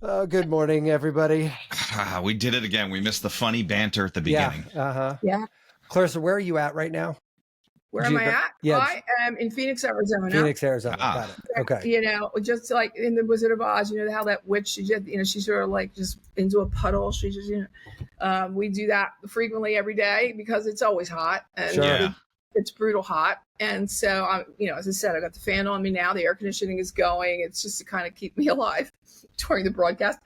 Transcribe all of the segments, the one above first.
Oh, good morning, everybody. We did it again. We missed the funny banter at the beginning. Yeah. Clarissa, where are you at right now? Where am I at? Yeah. I am in Phoenix, Arizona. Phoenix, Arizona. Got it. Okay. You know, just like in the Wizard of Oz, you know how that witch, she just, you know, she's sort of like just into a puddle. She just, you know, we do that frequently every day because it's always hot and Sure. it's brutal hot. And so, you know, as I said, I got the fan on me now. The air conditioning is going. It's just to kind of keep me alive during the broadcast.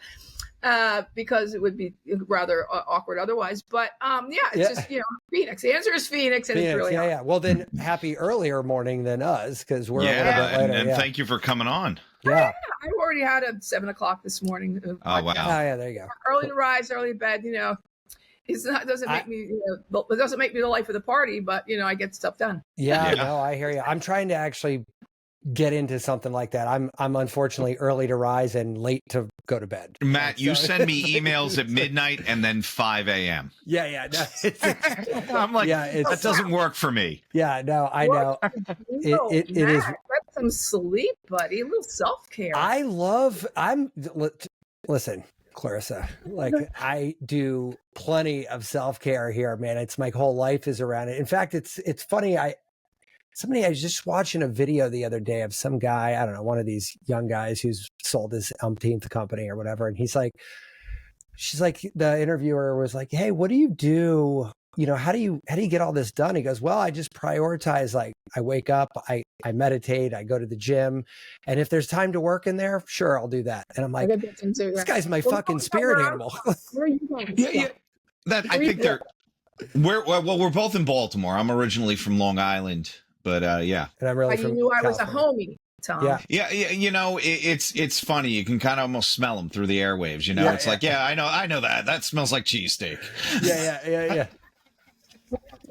Because it would be rather awkward otherwise. But it's just, you know, Phoenix. The answer is Phoenix, and it's really hot. Well, then happy earlier morning than us because we're a little bit later. And thank you for coming on. Yeah. I already had a 7 o'clock this morning. Oh, wow. Oh, yeah, there you go. Early to rise, early to bed, you know. It doesn't make me, you know, it doesn't make me the life of the party, but, you know, I get stuff done. Yeah, no, I hear you. I'm trying to actually get into something like that. I'm unfortunately early to rise and late to go to bed. Matt, you send me emails at midnight and then 5 a.m. Yeah. No, I'm like, that doesn't work for me. Yeah, no, I know. It is. Get some sleep, buddy. A little self-care. Listen, Clarissa, like I do plenty of self-care here, man. It's my whole life is around it. In fact, it's funny. I was just watching a video the other day of some guy, I don't know, one of these young guys who's sold his umpteenth company or whatever. And she's like, the interviewer was like, hey, what do you do? You know, how do you get all this done? He goes, well, I just prioritize. Like I wake up, I meditate, I go to the gym. And if there's time to work in there, sure, I'll do that. And I'm like, this guy's my fucking spirit animal. Where are you going? I think we're both in Baltimore. I'm originally from Long Island. But and I'm really you knew I was a homie, Tom. Yeah. You know, it's funny. You can kind of almost smell them through the airwaves. You know, it's like, I know that. That smells like cheesesteak. Yeah.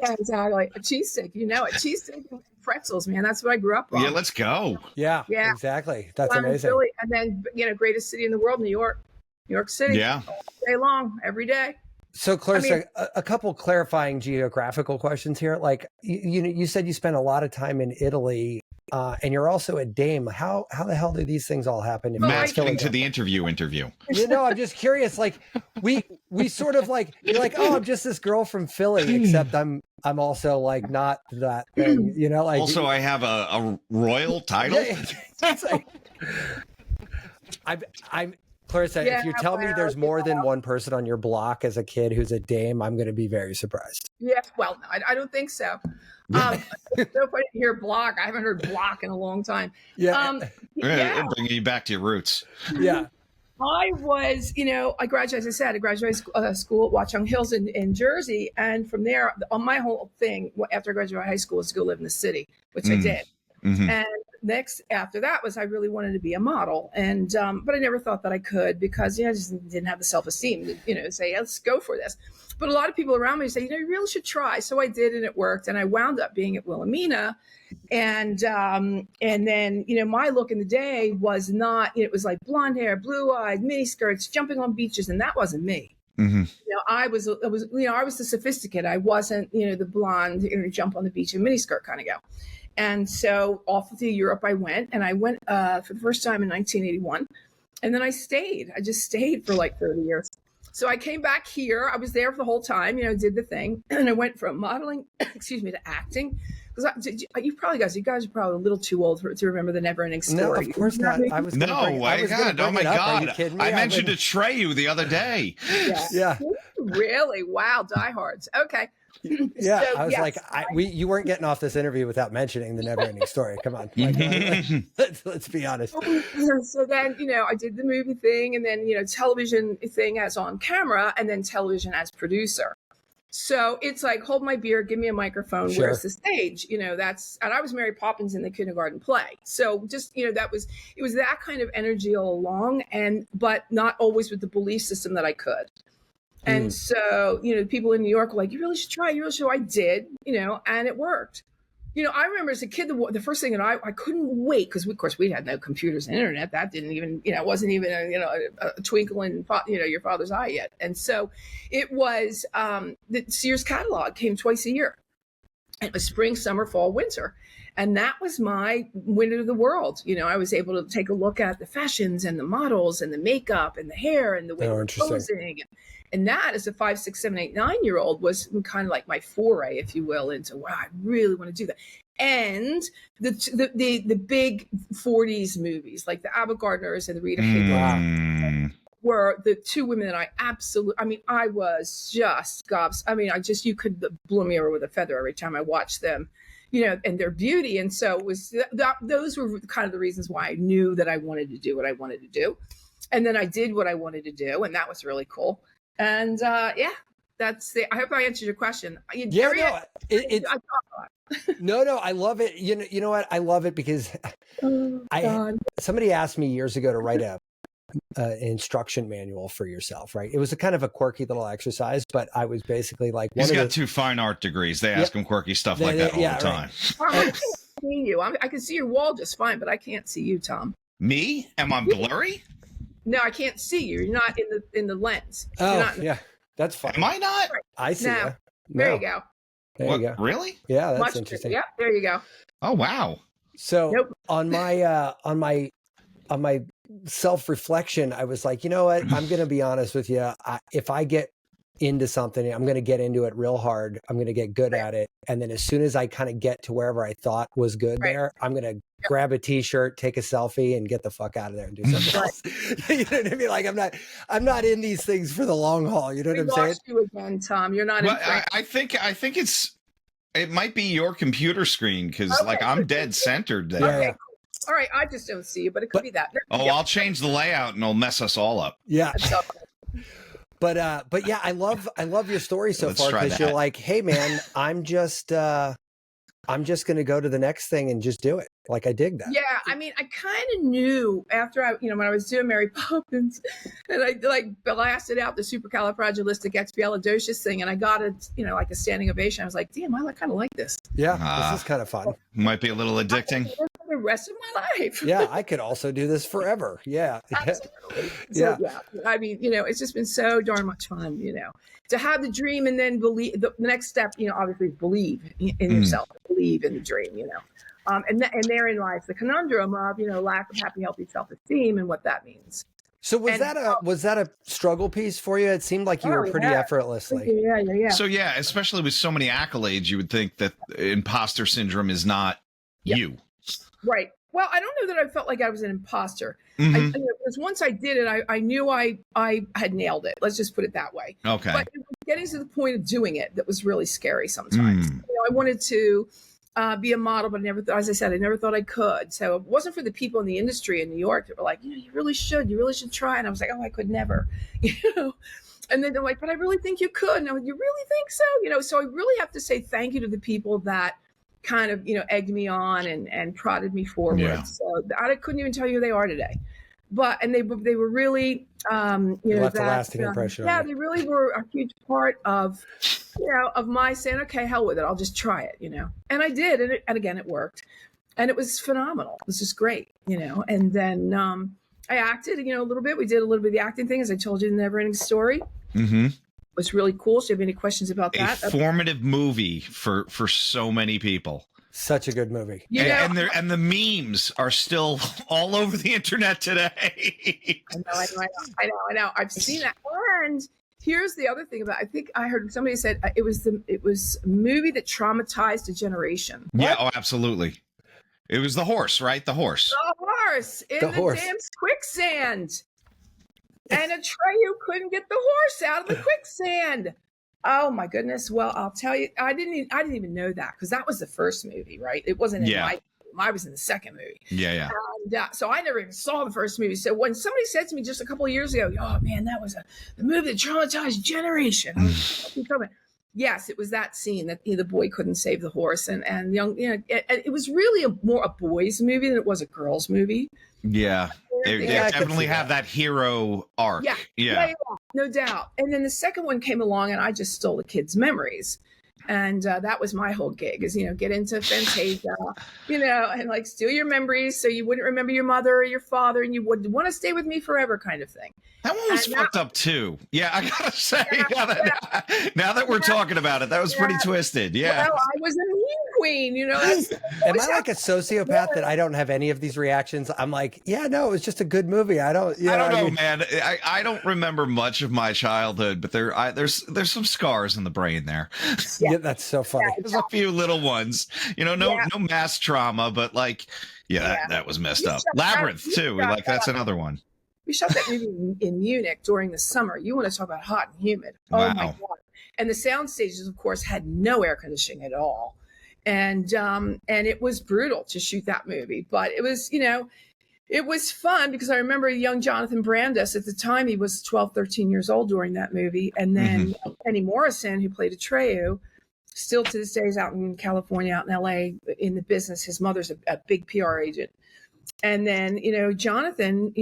Yeah, exactly. A cheesesteak, you know, cheesesteak and pretzels, man. That's what I grew up on. Yeah, let's go. Yeah, exactly. That's amazing. Philly, and then, you know, greatest city in the world, New York City. Yeah, all day long, every day. So, Clarissa, a couple clarifying geographical questions here. Like you said, you spent a lot of time in Italy, and you're also a dame. How the hell do these things all happen? Matt's getting to the interview. You know, I'm just curious. Like we sort of like, you're like, oh, I'm just this girl from Philly, except I'm also like not that thing. You know, like also I have a royal title. I'm. Clarissa, if you tell me there's more than one person on your block as a kid who's a dame, I'm going to be very surprised. Yeah, well, I don't think so. It's so funny to hear block. I haven't heard block in a long time. Bringing you back to your roots. Yeah. I was, you know, I graduated school at Watchung Hills in Jersey. And from there, on my whole thing, after I graduated high school, was to go live in the city, which I did. Mm-hmm. And next after that was I really wanted to be a model, and but I never thought that I could because, you know, I just didn't have the self-esteem to, you know, say, let's go for this. But a lot of people around me say, you know, you really should try. So I did, and it worked. And I wound up being at Wilhelmina. And then, you know, my look in the day was not, you know, it was like blonde hair, blue eyes, mini skirts, jumping on beaches, and that wasn't me. Mm-hmm. You know, I was the sophisticated. I wasn't, you know, the blonde, you know, jump on the beach in mini skirt kind of gal. And so off to Europe I went, and I went for the first time in 1981. And then I stayed. I just stayed for like 30 years. So I came back here. I was there for the whole time, you know, did the thing. And I went from modeling, to acting. Because you guys are probably a little too old to remember the Never-Ending Story. No, of course not. Oh my God. I mentioned Atreyu the other day. Yeah. Really? Wow, diehards. Okay. Yeah, so, I was like, you weren't getting off this interview without mentioning the Never-Ending Story. Come on, let's be honest. So then, you know, I did the movie thing, and then, you know, television thing as on camera, and then television as producer. So it's like, hold my beer, give me a microphone. Sure. Where's the stage? You know, and I was Mary Poppins in the kindergarten play. So just, you know, it was that kind of energy all along, but not always with the belief system that I could. And so, you know, people in New York were like, you really should try. I did, you know, and it worked. You know, I remember as a kid, the first thing that I couldn't wait, because of course we had no computers and internet. That didn't even, you know, wasn't even a twinkle in, you know, your father's eye yet. And so it was the Sears catalog came twice a year. It was spring, summer, fall, winter. And that was my winner of the world. I was able to take a look at the fashions and the models and the makeup and the hair and the way they were posing. And that, as a 5, 6, 7, 8, 9-year-old, was kind of like my foray, if you will, into wow, I really want to do that. And the big 40s movies like the Ava Gardners and the Rita Hayworth were the two women that I was just you could blow me over with a feather every time I watched them, and their beauty. And so it was those were kind of the reasons why I knew that I wanted to do what I wanted to do. And then I did what I wanted to do, and that was really cool. And I hope I answered your question. No, I love it. You know what? I love it because somebody asked me years ago to write an instruction manual for yourself, right? It was a kind of a quirky little exercise, but I was basically like, he's got 2 fine art degrees. They ask him quirky stuff like that all the time. Right. I can't see you. I can see your wall just fine, but I can't see you, Tom. Me? Am I blurry? No, I can't see you. You're not in the lens. Yeah, that's fine. Am I not? Right. I see you. There you go. There you go. Really? Yeah, that's interesting. Yeah, there you go. Oh wow. So on my self-reflection, I was like, you know what? I'm going to be honest with you. If I get into something, I'm going to get into it real hard. I'm going to get good at it. And then as soon as I kind of get to wherever I thought was good there, I'm going to grab a t-shirt, take a selfie, and get the fuck out of there and do something else. You know what I mean? Like I'm not in these things for the long haul. You know what I'm saying? Lost you again, Tom. You're not. Well, I think it might be your computer screen because I'm dead centered there. Okay, cool. All right, I just don't see you, but it could be that. I'll change the layout and it'll mess us all up. Yeah. But yeah, I love your story so far because you're like, hey man, I'm just going to go to the next thing and just do it. Like I dig that. Yeah, I mean, I kind of knew after when I was doing Mary Poppins, and I blasted out the supercalifragilisticexpialidocious thing, and I got a a standing ovation. I was like, damn, I kind of like this. Yeah, this is kind of fun. Might be a little addicting. For the rest of my life. Yeah, I could also do this forever. Yeah. Absolutely. So, yeah. I mean, it's just been so darn much fun, to have the dream and then believe. The next step, obviously, is believe in yourself, believe in the dream, and therein lies the conundrum of, lack of happy, healthy self-esteem and what that means. So was that a struggle piece for you? It seemed like you were pretty effortlessly. Yeah. So yeah, especially with so many accolades, you would think that imposter syndrome is not you. Right. Well, I don't know that I felt like I was an imposter. Mm-hmm. Because once I did it, I knew I had nailed it. Let's just put it that way. Okay. But it was getting to the point of doing it that was really scary sometimes. I wanted to be a model, but as I said, I never thought I could. So it wasn't for the people in the industry in New York that were like, you really should try. And I was like, oh, I could never, And then they're like, but I really think you could. And I'm like, you really think so? So I really have to say thank you to the people that kind of, egged me on and prodded me forward. Yeah. So I couldn't even tell you who they are today. And they were really, left a lasting impression. Yeah, they really were a huge part of, of my saying, okay, hell with it, I'll just try it, And I did, and again, it worked, and it was phenomenal. It was just great, And then I acted, a little bit. We did a little bit of the acting thing, as I told you in the Never-Ending Story. Mm-hmm. It was really cool. So, do you have any questions about that? A formative movie for so many people. Such a good movie. And the memes are still all over the internet today. I know. I've seen that. And here's the other thing about it. I think I heard somebody said it was a movie that traumatized a generation. Yeah, oh, absolutely. It was the horse, right? The horse. The horse in the damn quicksand. And Atreyu couldn't get the horse out of the quicksand. Oh my goodness! Well, I'll tell you, I didn't even know that because that was the first movie, right? It wasn't in I was in the second movie. Yeah. And, so I never even saw the first movie. So when somebody said to me just a couple of years ago, "Oh man, that was the movie that traumatized a generation," I was yes, it was that scene that the boy couldn't save the horse, and young, it was really more a boys' movie than it was a girls' movie. Yeah. They definitely have that hero arc. Yeah, no doubt. And then the second one came along, and I just stole the kids' memories. And that was my whole gig is, get into Fantasia, and like steal your memories so you wouldn't remember your mother or your father and you would want to stay with me forever kind of thing. That one was fucked up too. Yeah, I gotta say, now that we're talking about it, that was pretty twisted. Yeah. Well, I was a mean queen, Am I like a sociopath that I don't have any of these reactions? I'm like, yeah, no, it was just a good movie. I don't know, man. I don't remember much of my childhood, but there's some scars in the brain there. Yeah, that's so funny. Yeah, There's a few little ones, no mass trauma, but like, that was messed up. Labyrinth too. Like that's another one. We shot that movie in Munich during the summer. You want to talk about hot and humid. Oh wow. My God. And the sound stages, of course, had no air conditioning at all. And it was brutal to shoot that movie. But it was, it was fun because I remember young Jonathan Brandis at the time, he was 12, 13 years old during that movie. And then Penny Morrison, who played Atreyu, still to this day is out in California, out in LA in the business. His mother's a big PR agent. And then, Jonathan,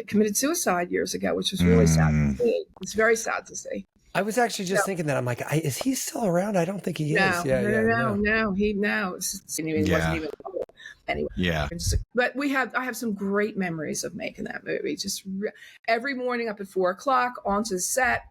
committed suicide years ago, which was really sad to see. It's very sad to see. I was actually just thinking that. I'm like, is he still around? I don't think he is. No. He wasn't even anyway. Yeah. But I have some great memories of making that movie. Just every morning up at 4:00 onto the set,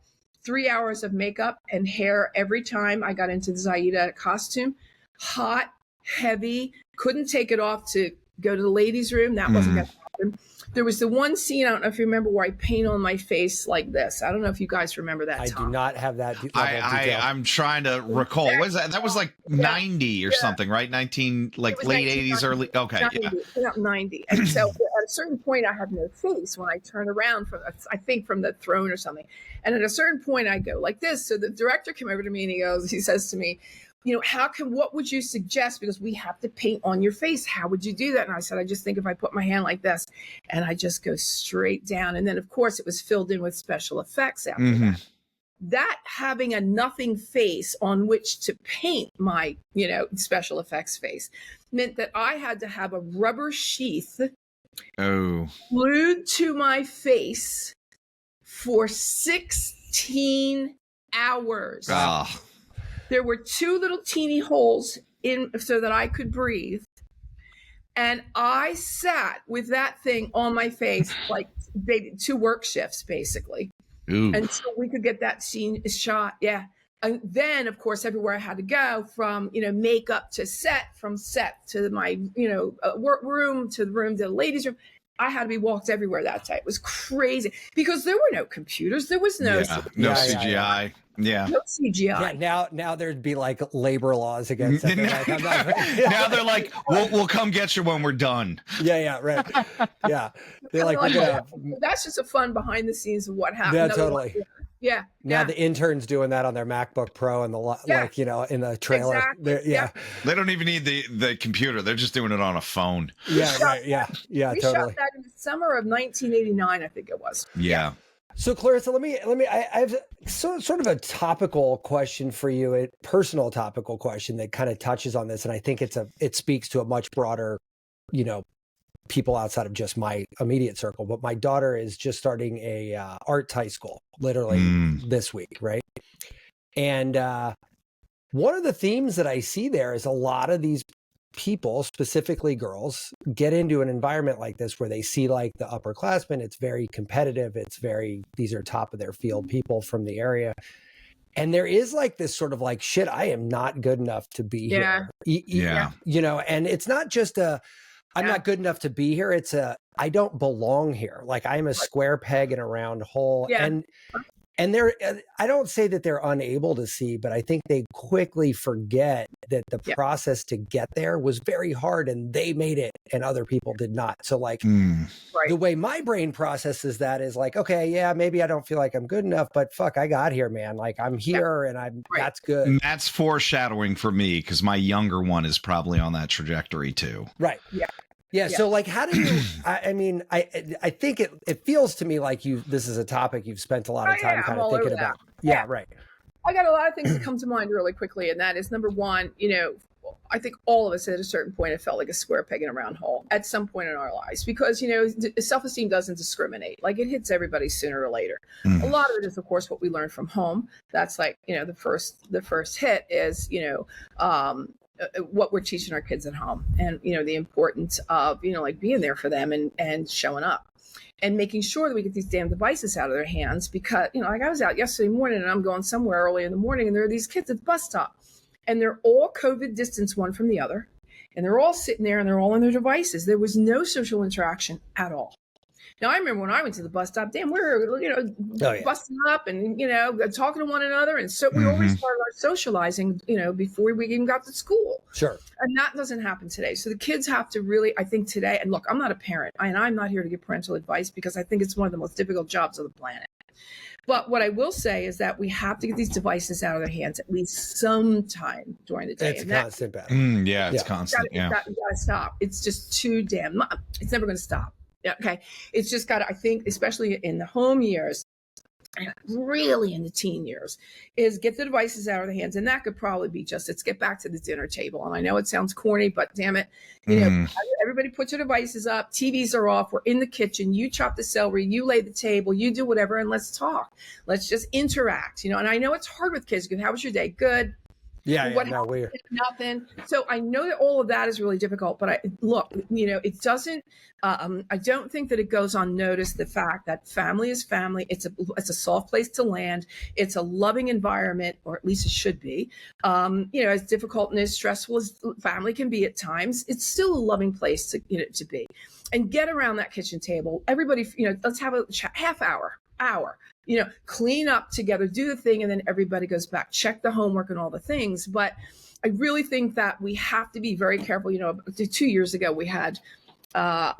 3 hours of makeup and hair every time I got into the Zaida costume. Hot, heavy, couldn't take it off to go to the ladies' room. That wasn't going to happen. There was the one scene, I don't know if you remember, where I paint on my face like this. I don't know if you guys remember that. I do not have that. I'm trying to recall. What is that? That was like 90 or something, right? 19, like late 80s, early. Okay. 90. And so at a certain point, I have no face when I turn around from the throne or something. And at a certain point, I go like this. So the director came over to me and he says to me, what would you suggest? Because we have to paint on your face. How would you do that? And I said, I just think if I put my hand like this and I just go straight down. And then, of course, it was filled in with special effects after that. That having a nothing face on which to paint my, special effects face meant that I had to have a rubber sheath glued to my face for 16 hours. Oh. There were 2 little teeny holes in so that I could breathe. And I sat with that thing on my face, like 2 work shifts, basically. Ooh. Until we could get that scene shot. Yeah. And then, of course, everywhere I had to go from, makeup to set, from set to my, work room to the room to the ladies' room. I had to be walked everywhere that day. It was crazy because there were no computers. There was no CGI. Yeah. No CGI. Yeah, now there'd be like labor laws against it. Now they're like, we'll come get you when we're done. Yeah, right. Yeah. They're like, that's just a fun behind the scenes of what happened. Yeah, totally. Yeah. Now the intern's doing that on their MacBook Pro and in the trailer. Exactly. They don't even need the computer. They're just doing it on a phone. Yeah, right. Yeah, we totally. shot that in the summer of 1989, I think it was. Yeah. So Clarissa, let me. I have sort of a topical question for you, a personal topical question that kind of touches on this, and I think it speaks to a much broader, people outside of just my immediate circle. But my daughter is just starting a arts high school, literally this week, right? And one of the themes that I see there is a lot of these people, specifically girls, get into an environment like this where they see like the upperclassmen. It's very competitive. These are top of their field people from the area. And there is like this sort of like, shit, I am not good enough to be here. Yeah. And it's not just I'm not good enough to be here. It's I don't belong here. Like I'm a square peg in a round hole. Yeah. And I don't say that they're unable to see, but I think they quickly forget that the process to get there was very hard and they made it and other people did not. So like the way my brain processes that is like, okay, yeah, maybe I don't feel like I'm good enough, but fuck, I got here, man. Like I'm here and that's good. And that's foreshadowing for me because my younger one is probably on that trajectory too. Right. Yeah. Yeah. So like, how do you, I think it feels to me like this is a topic you've spent a lot of time kind of thinking about. Yeah. Right. I got a lot of things that come to mind really quickly. And that is number one, I think all of us at a certain point have felt like a square peg in a round hole at some point in our lives, because, self-esteem doesn't discriminate. Like, it hits everybody sooner or later. A lot of it is, of course, what we learn from home. That's like, the first hit is, what we're teaching our kids at home, and, the importance of, like being there for them and showing up. And making sure that we get these damn devices out of their hands, because, like, I was out yesterday morning and I'm going somewhere early in the morning, and there are these kids at the bus stop, and they're all COVID distance one from the other, and they're all sitting there and they're all on their devices. There was no social interaction at all. Now, I remember when I went to the bus stop, damn, we were, busting up and, talking to one another. And so we always started our socializing, before we even got to school. Sure. And that doesn't happen today. So the kids have to really, I think today, and look, I'm not a parent, and I'm not here to give parental advice, because I think it's one of the most difficult jobs of the planet. But what I will say is that we have to get these devices out of their hands at least sometime during the day. It's constant battle. It's constant. You gotta stop. It's just too damn much. It's never going to stop. Yeah, okay. It's just got to, I think, especially in the home years, and really in the teen years, is get the devices out of the hands. And that could probably be just, let's get back to the dinner table. And I know it sounds corny, but damn it, everybody put your devices up, TVs are off, we're in the kitchen, you chop the celery, you lay the table, you do whatever, and let's talk. Let's just interact, and I know it's hard with kids. How was your day? Good. Weird. Nothing. So I know that all of that is really difficult, but it doesn't. I don't think that it goes unnoticed, the fact that family is family. It's a soft place to land. It's a loving environment, or at least it should be. As difficult and as stressful as family can be at times, it's still a loving place to be. And get around that kitchen table. Everybody, let's have a half hour. Clean up together, do the thing, and then everybody goes back, check the homework and all the things. But I really think that we have to be very careful. 2 years ago, we had,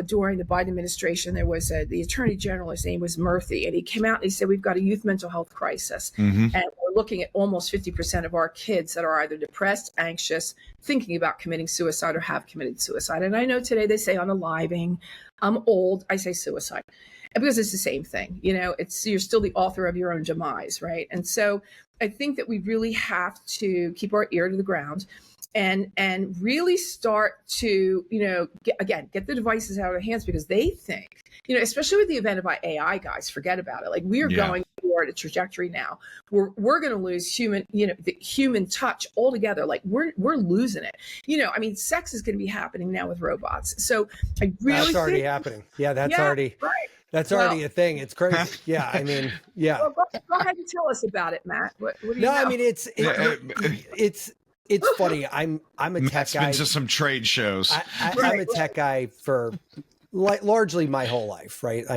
during the Biden administration, there was the Attorney General, his name was Murthy, and he came out and he said, we've got a youth mental health crisis. And we're looking at almost 50% of our kids that are either depressed, anxious, thinking about committing suicide, or have committed suicide. And I know today they say unaliving. I'm old. I say suicide. Because it's the same thing, you're still the author of your own demise, right? And so I think that we really have to keep our ear to the ground and really start to, get the devices out of their hands, because they think, especially with the event about AI, guys, forget about it. Like, we are going toward a trajectory now where we're going to lose the human touch altogether. Like, we're losing it. Sex is going to be happening now with robots. So I really that's already happening. Yeah, that's already right. That's already a thing. It's crazy. Yeah, Well, go ahead and tell us about it, Matt. What do you know? It's funny. I'm a tech guy. Been to some trade shows. I'm a tech guy for largely my whole life, right? For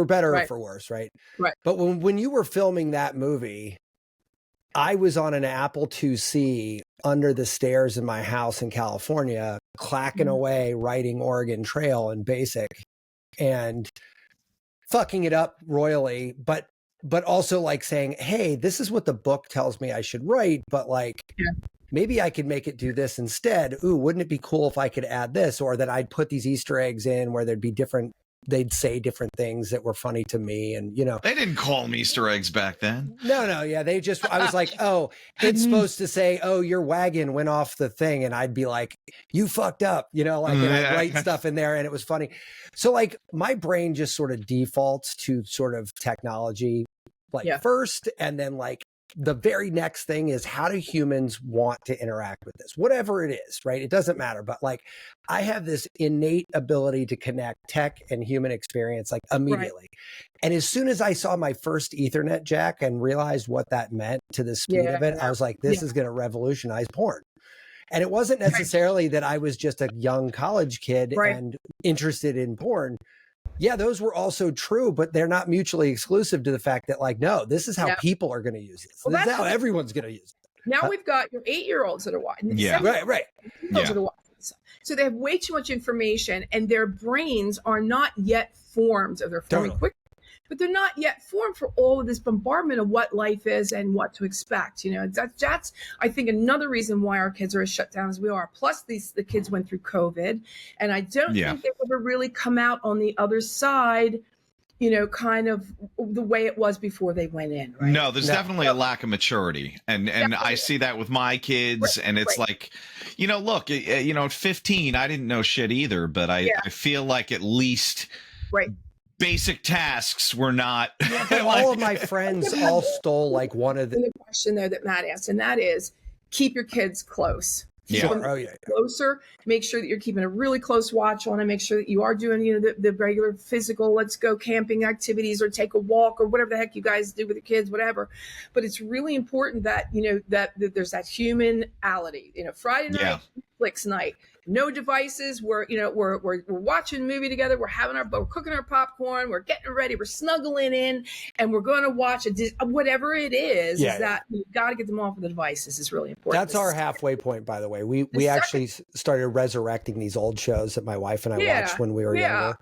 better or for worse, right? Right. But when you were filming that movie, I was on an Apple IIc under the stairs in my house in California, clacking away, writing Oregon Trail in BASIC and fucking it up royally, but also like saying, hey, this is what the book tells me I should write, but maybe I could make it do this instead. Ooh, wouldn't it be cool if I could add this, or that I'd put these Easter eggs in where there'd be they'd say different things that were funny to me. And, they didn't call them Easter eggs back then. No. Yeah. I was like, oh, it's supposed to say, oh, your wagon went off the thing. And I'd be like, you fucked up, and I'd write stuff in there, and it was funny. So like my brain just sort of defaults to sort of technology first. And then like the very next thing is, how do humans want to interact with this? Whatever it is, right? It doesn't matter. But like, I have this innate ability to connect tech and human experience like immediately. Right. And as soon as I saw my first Ethernet jack and realized what that meant to the speed of it, I was like, this is going to revolutionize porn. And it wasn't necessarily that I was just a young college kid and interested in porn. Yeah, those were also true, but they're not mutually exclusive to the fact that, like, no, this is how people are going to use this. Well, this is how everyone's going to use it. Now we've got your 8-year-olds that are watching. Right. So they have way too much information, and their brains are not yet formed, or they're forming quickly, but they're not yet formed for all of this bombardment of what life is and what to expect. That's I think another reason why our kids are as shut down as we are. Plus, the kids went through COVID, and I don't think they ever really come out on the other side, kind of the way it was before they went in, right? No, there's definitely a lack of maturity. And I see that with my kids. And it's like, look, at 15, I didn't know shit either, but I feel like at least basic tasks were not. Yeah, but all of my friends all stole like one of the question there that Matt asked, and that is keep your kids close. Yeah. Closer. Make sure that you're keeping a really close watch on it. Make sure that you are doing, the regular physical, let's go camping activities or take a walk or whatever the heck you guys do with the kids, whatever. But it's really important that, that there's that humanality. Friday night, Netflix night, no devices. We're watching a movie together. We're cooking our popcorn. We're getting ready. We're snuggling in, and we're going to watch whatever it is. That you've got to get them off of the devices is really important. That's our halfway point, by the way. We actually started resurrecting these old shows that my wife and I watched when we were younger.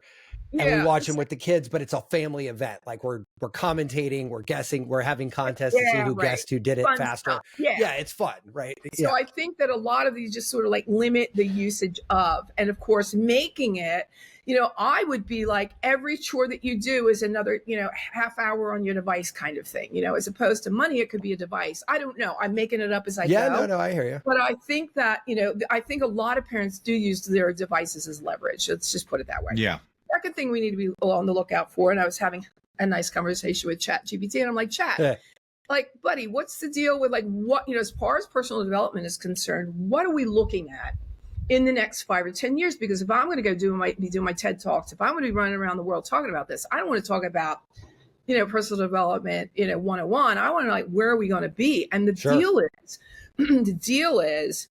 And we watch them with the kids, but it's a family event. Like we're commentating, we're guessing, we're having contests to see who guessed who did it faster. Stuff. Yeah, it's fun, right? So I think that a lot of these just sort of like limit the usage of, and of course, making it, I would be like every chore that you do is another, half hour on your device kind of thing, as opposed to money, it could be a device. I don't know. I'm making it up as I go. Yeah, no, I hear you. But I think that, I think a lot of parents do use their devices as leverage. Let's just put it that way. Yeah. Second thing we need to be on the lookout for, and I was having a nice conversation with ChatGPT, and I'm like, like, buddy, what's the deal with like what, as far as personal development is concerned, what are we looking at in the next 5 or 10 years? Because if I'm going to go be doing my TED Talks, if I'm going to be running around the world talking about this, I don't want to talk about, personal development, 101. I want to know, like, where are we going to be? And the deal is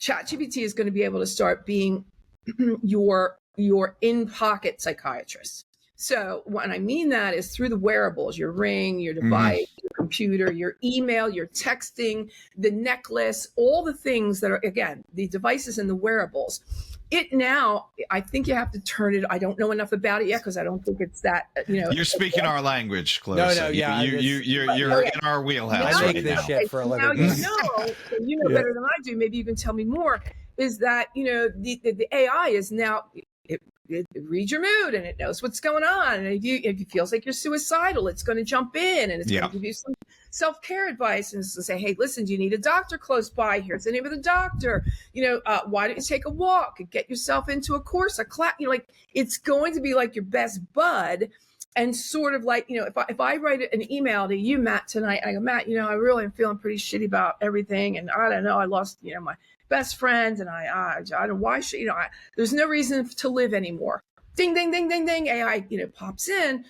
ChatGPT is going to be able to start being your in-pocket psychiatrist. So what I mean that is through the wearables, your ring, your device, your computer, your email, your texting, the necklace, all the things that are, again, the devices and the wearables. It now, I think you have to turn it. I don't know enough about it yet because I don't think it's that, You're speaking our language, Clarissa. No, yeah. You're in our wheelhouse. I make this shit for a living. Now you know better than I do. Maybe you can tell me more. Is that, the AI is now, it reads your mood and it knows what's going on. And if it feels like you're suicidal, it's going to jump in and it's going to give you some self-care advice and say, hey, listen, do you need a doctor close by? Here's the name of the doctor. Why don't you take a walk and get yourself into a course, a class? It's going to be like your best bud. And sort of like, if I write an email to you, Matt, tonight, I go, Matt, I really am feeling pretty shitty about everything. And I don't know, I lost, my best friend, and I don't know why should, there's no reason to live anymore. Ding, ding, ding, ding, ding. AI, pops in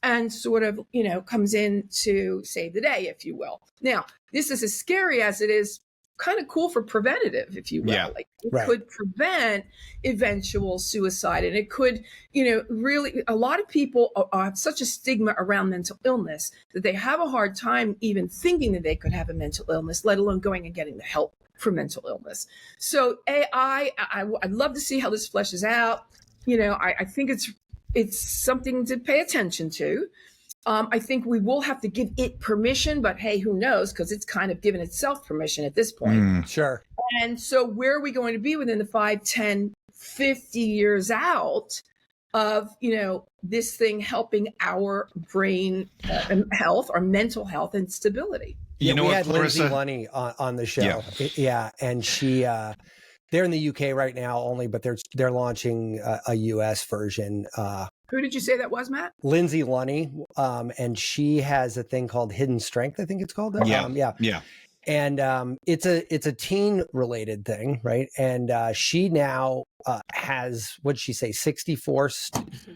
and sort of, comes in to save the day, if you will. Now, this is as scary as it is kind of cool for preventative, if you will. Yeah, like it could prevent eventual suicide. And it could, really, a lot of people have such a stigma around mental illness that they have a hard time even thinking that they could have a mental illness, let alone going and getting the help for mental illness. So AI, I'd love to see how this fleshes out. I think it's something to pay attention to. I think we will have to give it permission, but hey, who knows? Because it's kind of given itself permission at this point. Sure. And so where are we going to be within the 5, 10, 50 years out of, this thing helping our brain health, our mental health and stability? We had Lindsay Lunny on the show. Yeah. And she, they're in the UK right now only, but they're launching a US version. Who did you say that was, Matt? Lindsay Lunny. And she has a thing called Hidden Strength, I think it's called. Yeah. And it's a teen related thing, right? And she now has, what'd she say, 64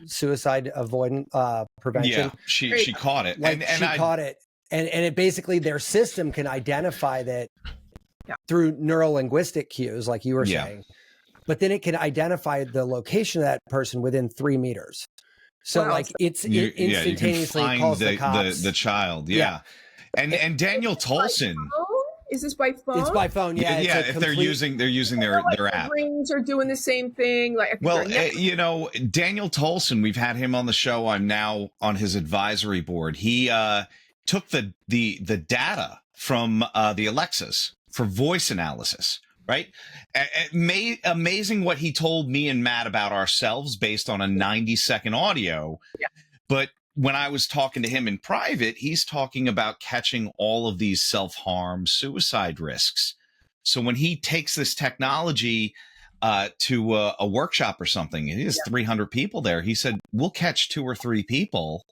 suicide avoidant prevention. Yeah, she caught it. Like, and she caught it. And it basically, their system can identify that through neuro-linguistic cues, like you were saying, but then it can identify the location of that person within 3 meters. So like it instantaneously calls the cops. The child. Yeah. And Daniel Tolson. Is this by phone? It's by phone. Yeah. If they're using their app. Rings are doing the same thing. Daniel Tolson, we've had him on the show. I'm now on his advisory board. He took the data from the Alexas for voice analysis, right? Amazing what he told me and Matt about ourselves based on a 90-second audio. Yeah. But when I was talking to him in private, he's talking about catching all of these self-harm, suicide risks. So when he takes this technology to a workshop or something, it is 300 people there. He said, we'll catch 2 or 3 people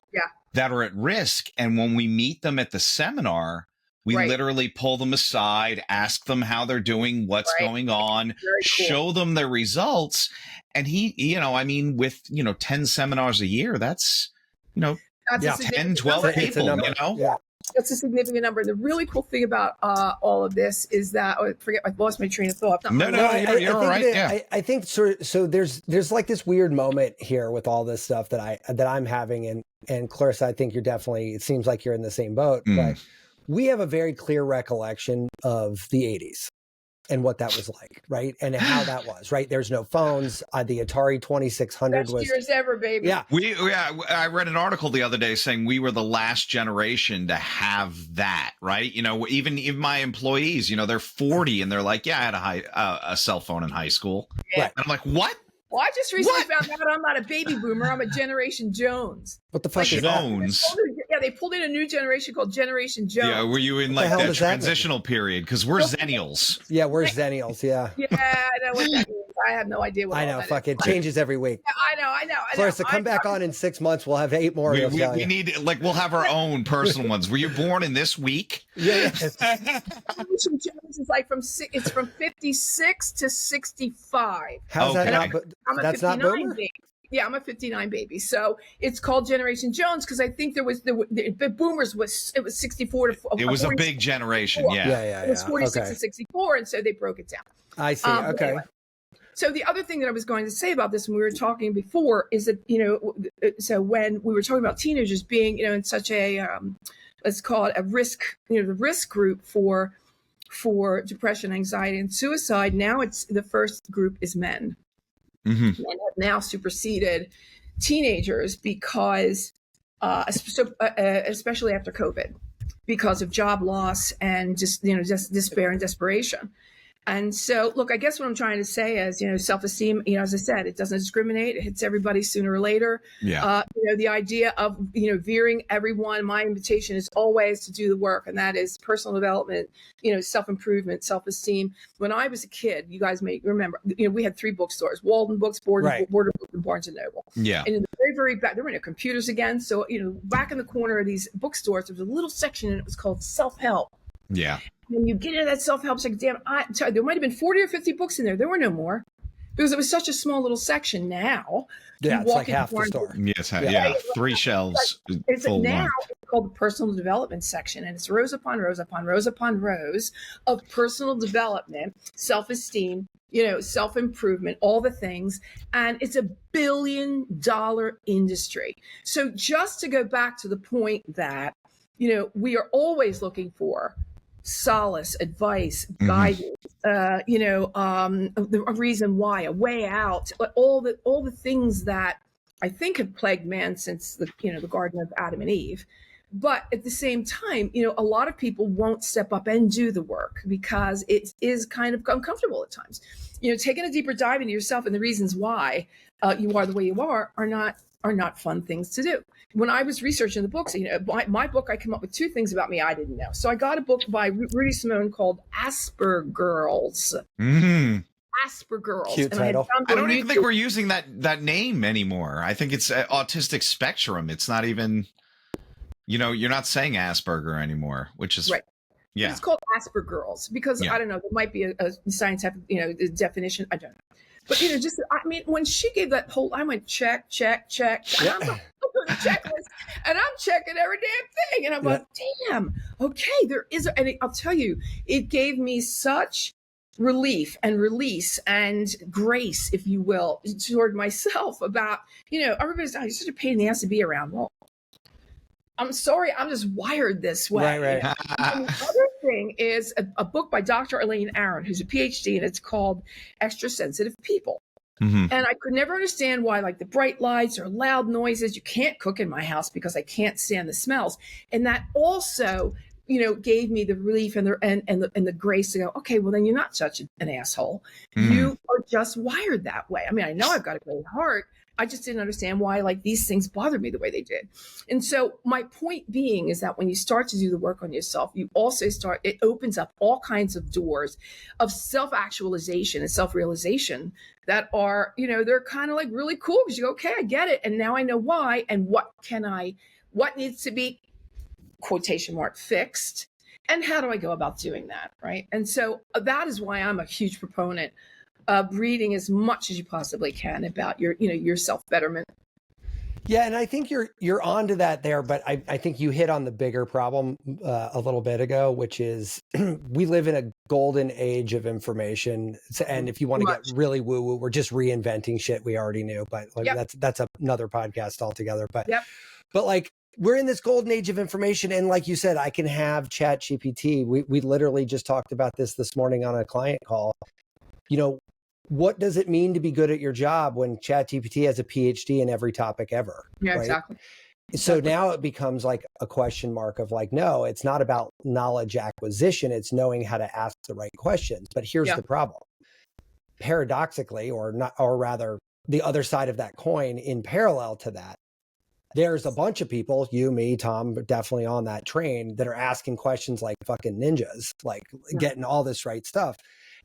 that are at risk. And when we meet them at the seminar, we literally pull them aside, ask them how they're doing, what's going on, show them their results. And he, I mean, with, 10 seminars a year, that's, that's 10, 12 people, That's a significant number. The really cool thing about all of this is that I lost my train of thought. No, you're all right. I think so. There's like this weird moment here with all this stuff that I'm having, and Clarissa, I think you're definitely. It seems like you're in the same boat, but we have a very clear recollection of the 80s and what that was like, right? And how that was, right? There's no phones. The Atari 2600 Best was years ever, baby. Yeah. I read an article the other day saying we were the last generation to have that, right? Even my employees, they're 40 and they're like, yeah, I had a cell phone in high school. Yeah. And I'm like, what? Well, I just recently found out I'm not a baby boomer. I'm a Generation Jones. What the fuck is Jones? Yeah, they pulled in a new generation called Generation Jones. Yeah, were you in like that transitional period? Because we're Zennials. Yeah, we're Zennials. Yeah. Yeah, I know what that means. I have no idea what I know. Fuck, it changes every week. Yeah, I know. Clarissa, come back on in 6 months. We'll have 8 more. We need, we'll have our own personal ones. Were you born in this week? Yeah. Generation Jones is like from 56 to 65. How's that not? That's not boomer? Baby. Yeah, I'm a 59 baby. So it's called Generation Jones because I think the boomers it was 64 to it was a big generation. Yeah. It was 46 to 64, and so they broke it down. I see. Okay. Anyway. So the other thing that I was going to say about this when we were talking before is that, so when we were talking about teenagers being, in such a, let's call it a risk, the risk group for depression, anxiety, and suicide, now it's the first group is men. Men have now superseded teenagers because, especially after COVID, because of job loss and just despair and desperation. And so, look, I guess what I'm trying to say is, self-esteem, as I said, it doesn't discriminate. It hits everybody sooner or later. Yeah. The idea of, veering everyone, my invitation is always to do the work. And that is personal development, self-improvement, self-esteem. When I was a kid, you guys may remember, we had 3 bookstores, Walden Books, Border Books, and Barnes & Noble. Yeah. And in the very, very back, there were no computers again. So, back in the corner of these bookstores, there was a little section and it was called self-help. Yeah. When you get into that self-help section, damn, there might have been 40 or 50 books in there. There were no more because it was such a small little section. Now, yeah, it's like half the store. Yes, yeah, 3 shelves. It's called the personal development section, and it's rows upon rows upon rows upon rows of personal development, self-esteem, self-improvement, all the things, and it's $1 billion industry. So just to go back to the point that we are always looking for solace, advice, guidance, a reason why, a way out, all the things that I think have plagued man since the Garden of Adam and Eve. But at the same time, a lot of people won't step up and do the work because it is kind of uncomfortable at times. Taking a deeper dive into yourself and the reasons why you are the way you are not fun things to do. When I was researching the books, my book, I came up with 2 things about me I didn't know. So I got a book by Rudy Simone called Aspergirls. Aspergirls. Cute title. I don't even think we're using that name anymore. I think it's autistic spectrum. It's not even, you're not saying Asperger anymore, which is right. Yeah. It's called Aspergirls because I don't know, there might be a scientific, definition. I don't know. But, when she gave that whole, I went check. And I'm doing the checklist and I'm checking every damn thing. And I'm like, damn, okay, there is. And I'll tell you, it gave me such relief and release and grace, if you will, toward myself about, everybody's you're such a pain in the ass to be around. Well, I'm sorry, I'm just wired this way. Right. And the other thing is a book by Dr. Elaine Aron, who's a PhD, and it's called Extra Sensitive People. And I could never understand why, like the bright lights or loud noises, you can't cook in my house because I can't stand the smells. And that also gave me the relief and the grace to go, okay, well then you're not such an asshole. You are just wired that way. I mean, I know I've got a great heart. I just didn't understand why like these things bothered me the way they did. And so my point being is that when you start to do the work on yourself, you also it opens up all kinds of doors of self-actualization and self-realization that are, they're kind of like really cool because you go, okay, I get it. And now I know why. And what needs to be, quotation mark, fixed. And how do I go about doing that? Right. And so that is why I'm a huge proponent reading as much as you possibly can about your self-betterment. Yeah, and I think you're onto that there, but I think you hit on the bigger problem a little bit ago, which is we live in a golden age of information, and if you want to get really woo-woo, we're just reinventing shit we already knew, but like that's another podcast altogether. But but like we're in this golden age of information, and like you said, I can have Chat GPT. We literally just talked about this morning on a client call. What does it mean to be good at your job when ChatGPT has a PhD in every topic ever? Yeah, right? exactly. So now it becomes like a question mark of like, no, it's not about knowledge acquisition. It's knowing how to ask the right questions. But here's the problem. Paradoxically, or rather the other side of that coin, in parallel to that, there's a bunch of people, you, me, Tom, definitely on that train, that are asking questions like fucking ninjas, like getting all this right stuff.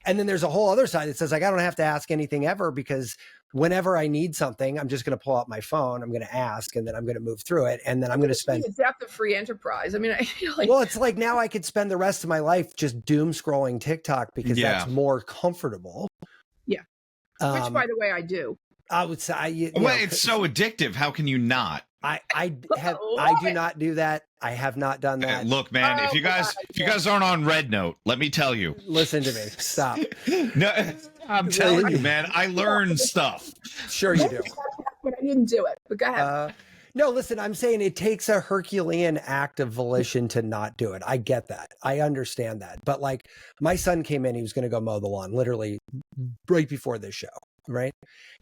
And then there's a whole other side that says, like, I don't have to ask anything ever because whenever I need something, I'm just going to pull out my phone, I'm going to ask, and then I'm going to move through it. And then I'm going to spend... It's depth of free enterprise. I mean, I feel like... Well, it's like now I could spend the rest of my life just doom scrolling TikTok because that's more comfortable. Yeah. Which, by the way, I do. I would say... it's so addictive. How can you not? I do not do that. I have not done that. Look, man, if you guys aren't on Red Note, let me tell you. Listen to me. Stop. No, I'm telling you, man, I learned stuff. Sure you do. But I didn't do it. But go ahead. No, listen, I'm saying it takes a Herculean act of volition to not do it. I get that. I understand that. But like my son came in, he was going to go mow the lawn literally right before this show, right?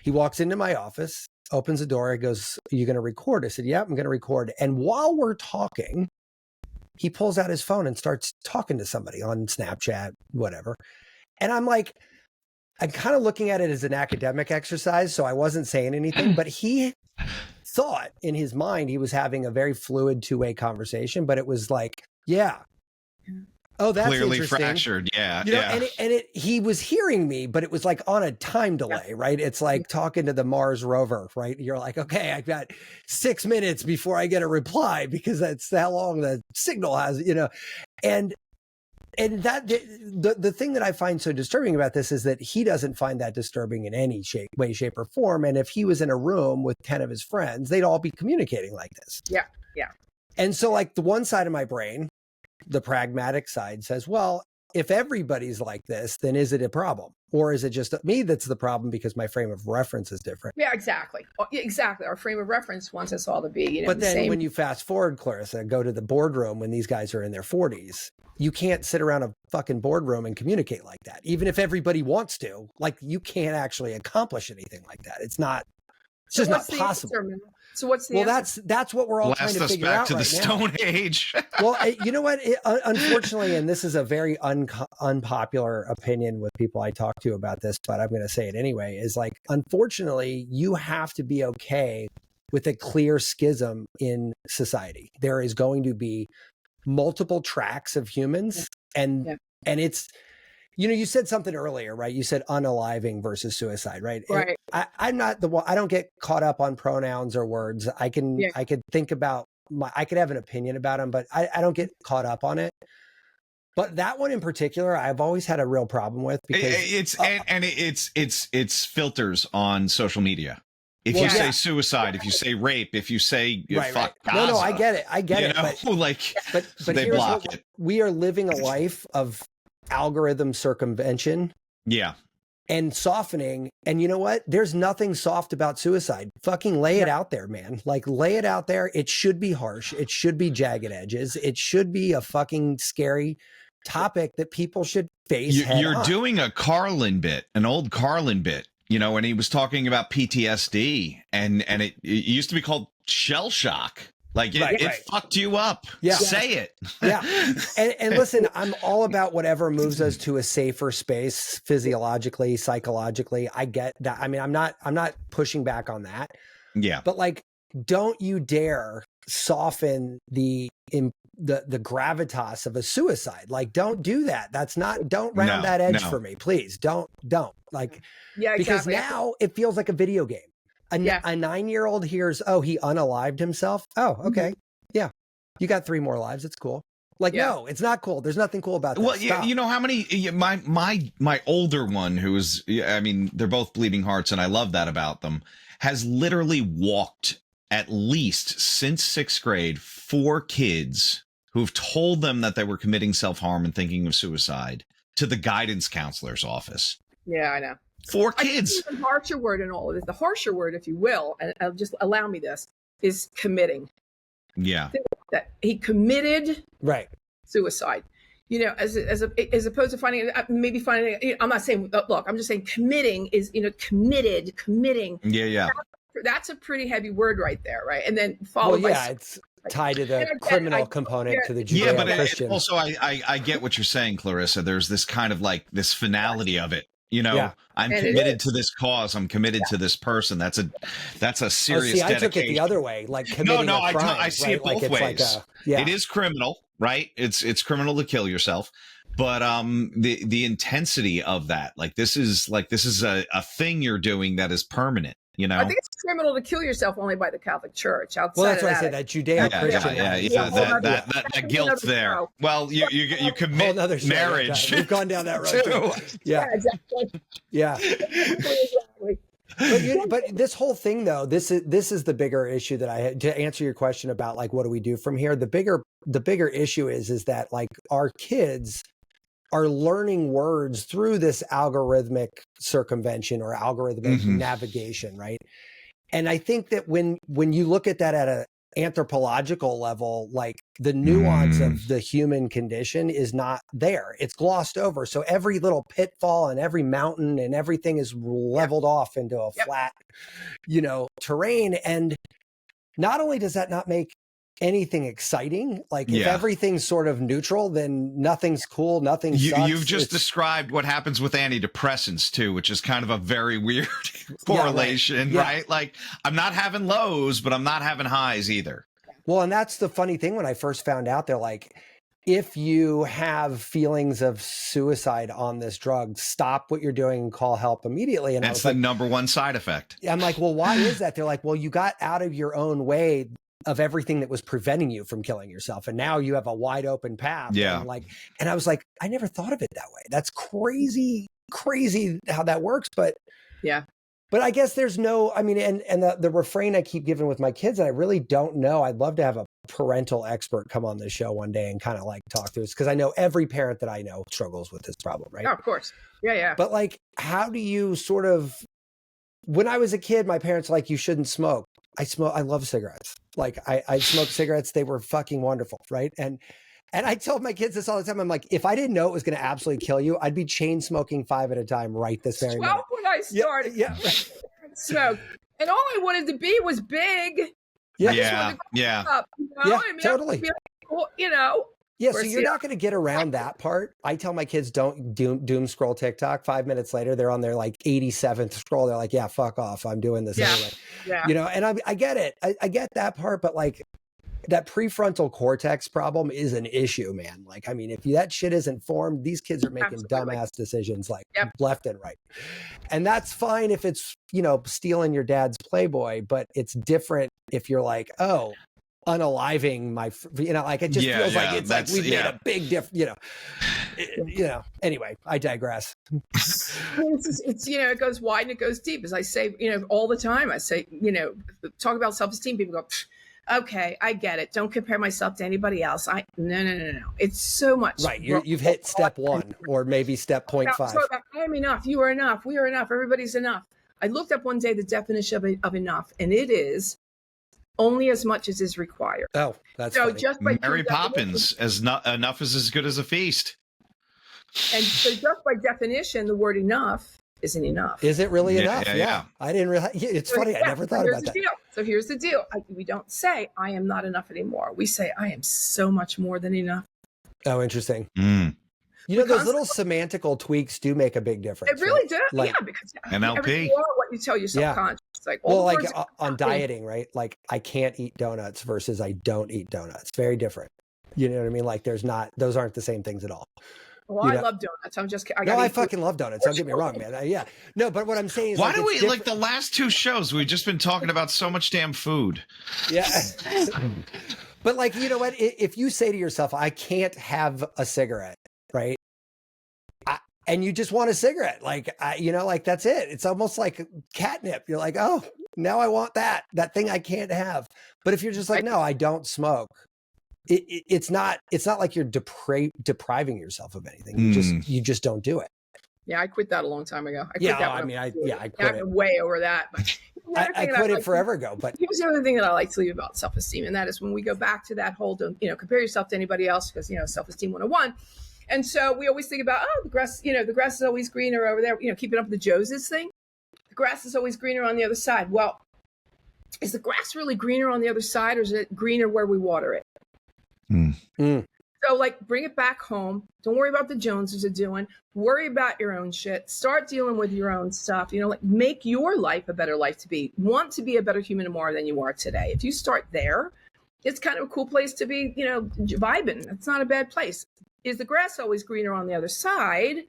He walks into my office, opens the door. He goes, "Are you going to record?" I said, "Yeah, I'm going to record." And while we're talking, he pulls out his phone and starts talking to somebody on Snapchat, whatever. And I'm like, I'm kind of looking at it as an academic exercise. So I wasn't saying anything, but he thought in his mind, he was having a very fluid two-way conversation, but it was like, oh, that's clearly interesting. Fractured. He was hearing me, but it was like on a time delay, right? It's like talking to the Mars rover, right? You're like, okay, I've got 6 minutes before I get a reply because that's how long the signal has, and that the thing that I find so disturbing about this is that he doesn't find that disturbing in any way, shape, or form. And if he was in a room with 10 of his friends, they'd all be communicating like this. Yeah. And so like the one side of my brain, the pragmatic side, says, well, if everybody's like this, then is it a problem? Or is it just me that's the problem because my frame of reference is different? Yeah, exactly. Exactly. Our frame of reference wants us all to be, but then when you fast forward, Clarissa, go to the boardroom when these guys are in their 40s, you can't sit around a fucking boardroom and communicate like that. Even if everybody wants to, like you can't actually accomplish anything like that. It's just not possible. So what's the answer? That's what we're all trying to figure out to the Stone Age. Well, you know what? Unfortunately, and this is a very unpopular opinion with people I talk to about this, but I'm going to say it anyway, is like, unfortunately, you have to be okay with a clear schism in society. There is going to be multiple tracks of humans, and it's, you said something earlier, right? You said unaliving versus suicide, right? Right. I'm not the one. I don't get caught up on pronouns or words. I could think about I could have an opinion about them, but I don't get caught up on it. But that one in particular, I've always had a real problem with because it's filters on social media. If you say suicide, if you say rape, if you say fuck Gaza, no, I get it. But they block it. We are living a life of algorithm circumvention. Yeah. And softening. And you know what? There's nothing soft about suicide. Fucking lay it out there, man. Like lay it out there. It should be harsh. It should be jagged edges. It should be a fucking scary topic that people should face. You're doing a Carlin bit, an old Carlin bit, and he was talking about PTSD and it used to be called shell shock. Like it fucked you up. Yeah. Say it. Yeah. And listen, I'm all about whatever moves us to a safer space, physiologically, psychologically. I get that. I mean, I'm not pushing back on that. Yeah. But like, don't you dare soften the gravitas of a suicide. Like, don't do that. That's not, don't round that edge for me, please. Don't like, because now it feels like a video game. A 9-year-old hears, oh, he unalived himself. Oh, okay. Yeah. You got 3 more lives. It's cool. Like, no, it's not cool. There's nothing cool about that. Well, you know how many, my older one, who is, I mean, they're both bleeding hearts and I love that about them, has literally walked at least since 6th grade, 4 kids who've told them that they were committing self-harm and thinking of suicide to the guidance counselor's office. Yeah, I know. 4 kids. The harsher word in all of this, the harsher word, if you will, and just allow me this, is committing. Yeah. That he committed suicide. You know, as opposed to finding, I'm not saying, look, I'm just saying committing is, committing. Yeah. That's a pretty heavy word right there, right? And then followed by... it's tied to the criminal component to the Judeo-Christian. But also I get what you're saying, Clarissa. There's this kind of like this finality of it. You know, I'm committed to this cause. I'm committed to this person. That's a serious dedication. I took it the other way, like committing a crime. I see it both ways. It is criminal, right? It's criminal to kill yourself. But the intensity of that, like this is a thing you're doing that is permanent. You know, I think it's criminal to kill yourself only by the Catholic Church. Well, that's why I said that Judeo-Christian. That guilt there. Well, you commit marriage. We've gone down that road too. Yeah, exactly. Yeah. But this whole thing, though, this is the bigger issue that I had to answer your question about, like, what do we do from here? The bigger issue is that, like, our kids are learning words through this algorithmic circumvention or algorithmic navigation, right? And I think that when you look at that at an anthropological level, like the nuance of the human condition is not there. It's glossed over. So every little pitfall and every mountain and everything is leveled off into a flat, terrain. And not only does that not make anything exciting, like if everything's sort of neutral, then nothing's cool, nothing sucks. You've just described what happens with antidepressants too, which is kind of a very weird correlation, right? Like I'm not having lows, but I'm not having highs either. Well, and that's the funny thing. When I first found out, they're like, if you have feelings of suicide on this drug, stop what you're doing and call help immediately. And that's the number one side effect. I'm like, well, why is that? They're like, well, you got out of your own way of everything that was preventing you from killing yourself. And now you have a wide open path. Yeah. And I was like, I never thought of it that way. That's crazy how that works. But I guess there's no, I mean, and the refrain I keep giving with my kids, and I really don't know. I'd love to have a parental expert come on this show one day and kind of like talk through this. Cause I know every parent that I know struggles with this problem, right? Oh, of course. Yeah. But like, how do you sort of, when I was a kid, my parents were like, you shouldn't smoke. I love cigarettes. Like I smoked cigarettes. They were fucking wonderful. Right. And I told my kids this all the time. I'm like, if I didn't know it was going to absolutely kill you, I'd be chain smoking 5 at a time right this very minute. When I started smoke. And all I wanted to be was big. Yeah. Totally. Yeah, so you're not going to get around that part. I tell my kids, don't doom scroll TikTok. 5 minutes later, they're on their like 87th scroll. They're like, yeah, fuck off. I'm doing this anyway. Yeah. And I get it. I get that part, but like that prefrontal cortex problem is an issue, man. Like, I mean, if that shit isn't formed, these kids are making dumbass decisions like left and right. And that's fine if it's, stealing your dad's Playboy, but it's different if you're like, oh, unaliving like it just feels like it's like we've made a big difference, anyway, I digress. It's it goes wide and it goes deep, as I say, all the time. I say, talk about self-esteem, people go, okay, I get it, don't compare myself to anybody else. No, it's so much, right? You've hit step 1 or maybe step 0.5. I am enough, you are enough, we are enough, everybody's enough. I looked up one day the definition of enough, and it is only as much as is required. Oh, that's so funny. Just by Mary Poppins, enough is as good as a feast. And so just by definition, the word enough isn't enough. Is it really enough? Yeah. I didn't realize. It's funny. I never thought about that. So here's the deal. We don't say I am not enough anymore. We say I am so much more than enough. Oh, interesting. You know, those little semantical tweaks do make a big difference. It really does. Like, yeah, because NLP. What you tell your subconscious. Like, on dieting, right? Like, I can't eat donuts versus I don't eat donuts. Very different. You know what I mean? Like, those aren't the same things at all. Well, I love donuts. I'm just kidding. I fucking love donuts. Don't get me wrong, man. No, but what I'm saying is, why do we like the last two shows? We've just been talking about so much damn food. Yeah. But like, you know what? If you say to yourself, I can't have a cigarette, right? And you just want a cigarette, like, like that's it. It's almost like catnip. You're like, oh, now I want that thing I can't have. But if you're just like, no, I don't smoke. It's not like you're depriving yourself of anything. You just don't do it. Yeah, I quit that a long time ago. I quit it. Way over that. But I quit it forever ago. But here's the other thing that I like to leave about self-esteem, and that is when we go back to that whole, compare yourself to anybody else, because self-esteem 101. And so we always think about, the grass is always greener over there. Keeping up with the Joneses thing. The grass is always greener on the other side. Well, is the grass really greener on the other side, or is it greener where we water it? So, like, bring it back home. Don't worry about the Joneses are doing. Worry about your own shit. Start dealing with your own stuff. Make your life a better life to be. Want to be a better human tomorrow than you are today. If you start there, it's kind of a cool place to be, vibing. It's not a bad place. Is the grass always greener on the other side,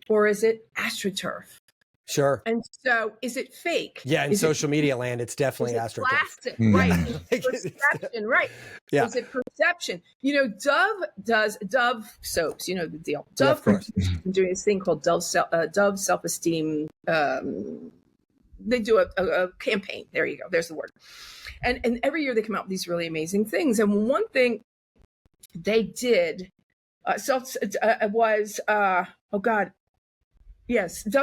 or is it AstroTurf? Sure. And so, is it fake? Yeah, in social media land, it's definitely AstroTurf. Plastic, right? Perception, right? Yeah. Is it perception? Dove soaps. You know the deal. Dove doing this thing called Dove self-esteem. They do a campaign. There you go. There's the word. And every year they come out with these really amazing things. And one thing they did. Dove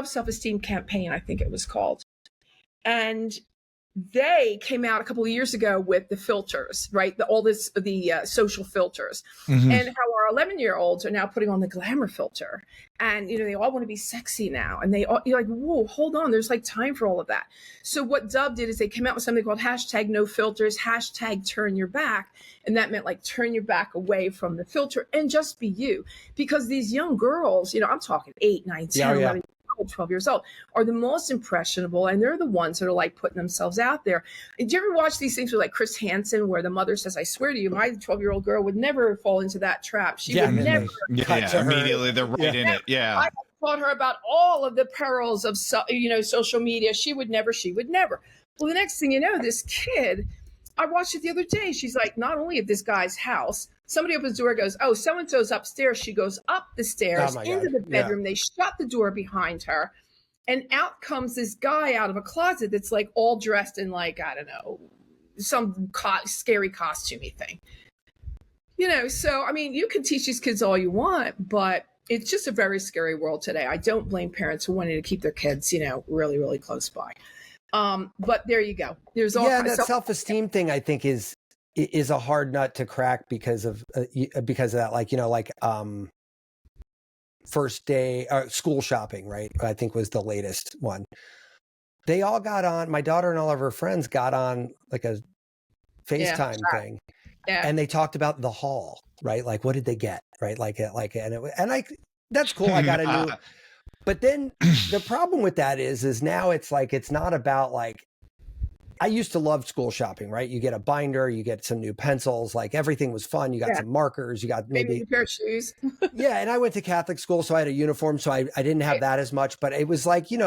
self-esteem campaign, I think it was called. And they came out a couple of years ago with the filters, right? The social filters, and how our 11-year-olds are now putting on the glamour filter, and they all want to be sexy now, and you're like, whoa, hold on, there's like time for all of that. So what Dove did is they came out with something called #NoFilters, #TurnYourBack, and that meant like turn your back away from the filter and just be you, because these young girls, I'm talking 8, 9, 10, 11. 12 years old, are the most impressionable, and they're the ones that are like putting themselves out there. Did you ever watch these things with like Chris Hansen, where the mother says, I swear to you, my 12-year-old girl would never fall into that trap. She would never. Immediately they're right in it. Yeah. I taught her about all of the perils of social media. She would never. Well, the next thing you know, this kid, I watched it the other day. She's like, not only at this guy's house, somebody opens the door, goes, oh, so-and-so's upstairs. She goes up the stairs into the bedroom. They shut the door behind her. And out comes this guy out of a closet that's like all dressed in like, I don't know, some scary costumey thing. So, I mean, you can teach these kids all you want, but it's just a very scary world today. I don't blame parents who wanted to keep their kids, really, really close by. But there you go. There's all that self-esteem thing, I think, is a hard nut to crack because of that, first day school shopping, right? I think was the latest one. They all got on, my daughter and all of her friends got on like a FaceTime thing. Yeah. And they talked about the haul, right? Like, what did they get? Right. That's cool. I got a new, but then the problem with that is now it's like, it's not about like, I used to love school shopping, right? You get a binder, you get some new pencils, like everything was fun. You got some markers, you got maybe a pair of shoes. Yeah. And I went to Catholic school, so I had a uniform. So I didn't have that as much, but it was like, you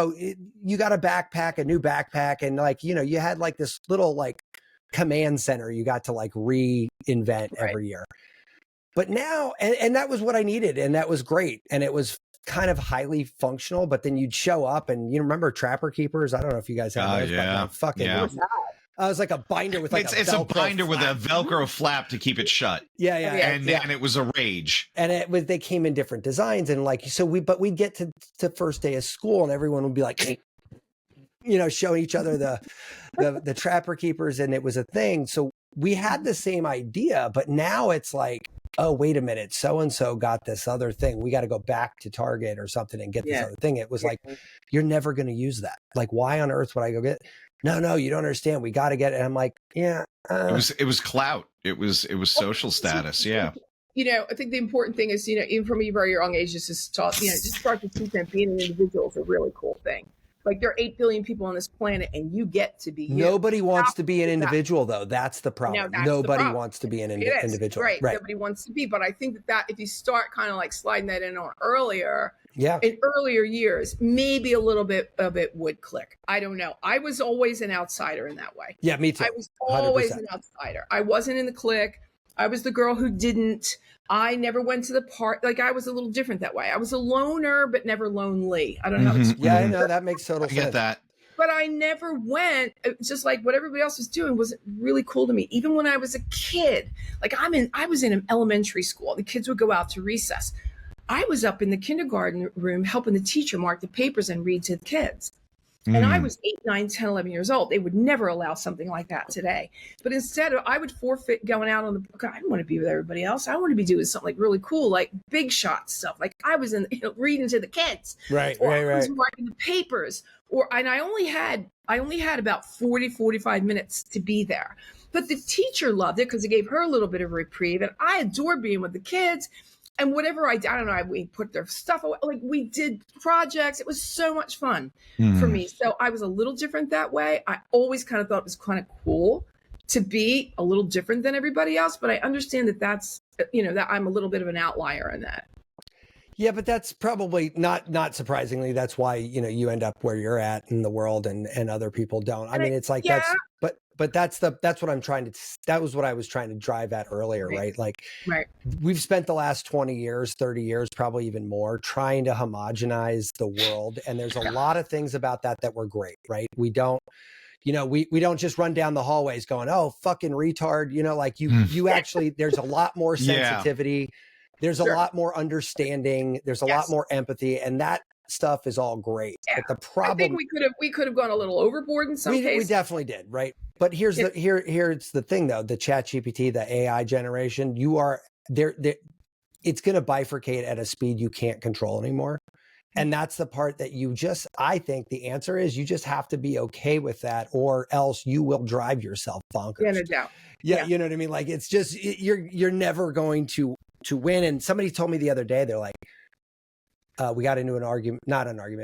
got a backpack, a new backpack. And like, you had like this little like command center you got to like reinvent every year. But now, and that was what I needed. And that was great. And it was kind of highly functional, but then you'd show up and remember Trapper Keepers? I don't know if you guys have those, but fucking I was like a binder with like it's a binder with a Velcro flap to keep it shut. Yeah. And it was a rage. And they came in different designs, and like, so we'd get to first day of school and everyone would be like, showing each other the Trapper Keepers, and it was a thing. So we had the same idea, but now it's like, oh, wait a minute, so-and-so got this other thing. We got to go back to Target or something and get this other thing. It was like, you're never going to use that. Like, why on earth would I go get? No, you don't understand. We got to get it. And I'm like, yeah. It was clout. It was social status. Yeah. I think the important thing is, even from a very young age, just start to teach them being an individual is a really cool thing. Like, there are 8 billion people on this planet, and you get to be you. Nobody wants to be an individual, though. That's the problem. Nobody wants to be an individual. Right. Nobody wants to be. But I think that if you start kind of like sliding that in on earlier, in earlier years, maybe a little bit of it would click. I don't know. I was always an outsider in that way. Yeah, me too. I was always 100%. An outsider. I wasn't in the clique. I was the girl who didn't. I never went to the party. Like, I was a little different that way. I was a loner, but never lonely. I don't know how to explain. Yeah, I know. That makes total sense. I get that. But I never went. Just like what everybody else was doing was really cool to me. Even when I was a kid, like I was in an elementary school. The kids would go out to recess. I was up in the kindergarten room helping the teacher mark the papers and read to the kids. And I was 8, 9, 10, 11 years old. They would never allow something like that today. But instead, I would forfeit going out on the, I didn't want to be with everybody else. I want to be doing something like really cool, like big shot stuff. Like I was in, reading to the kids. Right. I was writing the papers. And I only had about 40, 45 minutes to be there. But the teacher loved it because it gave her a little bit of a reprieve. And I adored being with the kids. And whatever I don't know, we put their stuff away. Like, we did projects. It was so much fun for me. So I was a little different that way. I always kind of thought it was kind of cool to be a little different than everybody else. But I understand that I'm a little bit of an outlier in that. Yeah, but that's probably not surprisingly. That's why, you end up where you're at in the world and other people don't. I mean, it's like but that was what I was trying to drive at earlier, right? Like, we've spent the last 20 years, 30 years, probably even more, trying to homogenize the world. And there's a lot of things about that were great, right? We don't, we don't just run down the hallways going, oh, fucking retard, like you actually, there's a lot more sensitivity. There's a lot more understanding. There's a lot more empathy, and that stuff is all great. Yeah. But the problem, I think we could have gone a little overboard in some cases. We definitely did, right? But here's the thing, though: the ChatGPT, the AI generation, you are there. It's going to bifurcate at a speed you can't control anymore, and that's the part that I think the answer is you just have to be okay with that, or else you will drive yourself bonkers. Yeah, no doubt. Yeah, you know what I mean? Like, it's just you're never going to win. And somebody told me the other day, they're like, we got into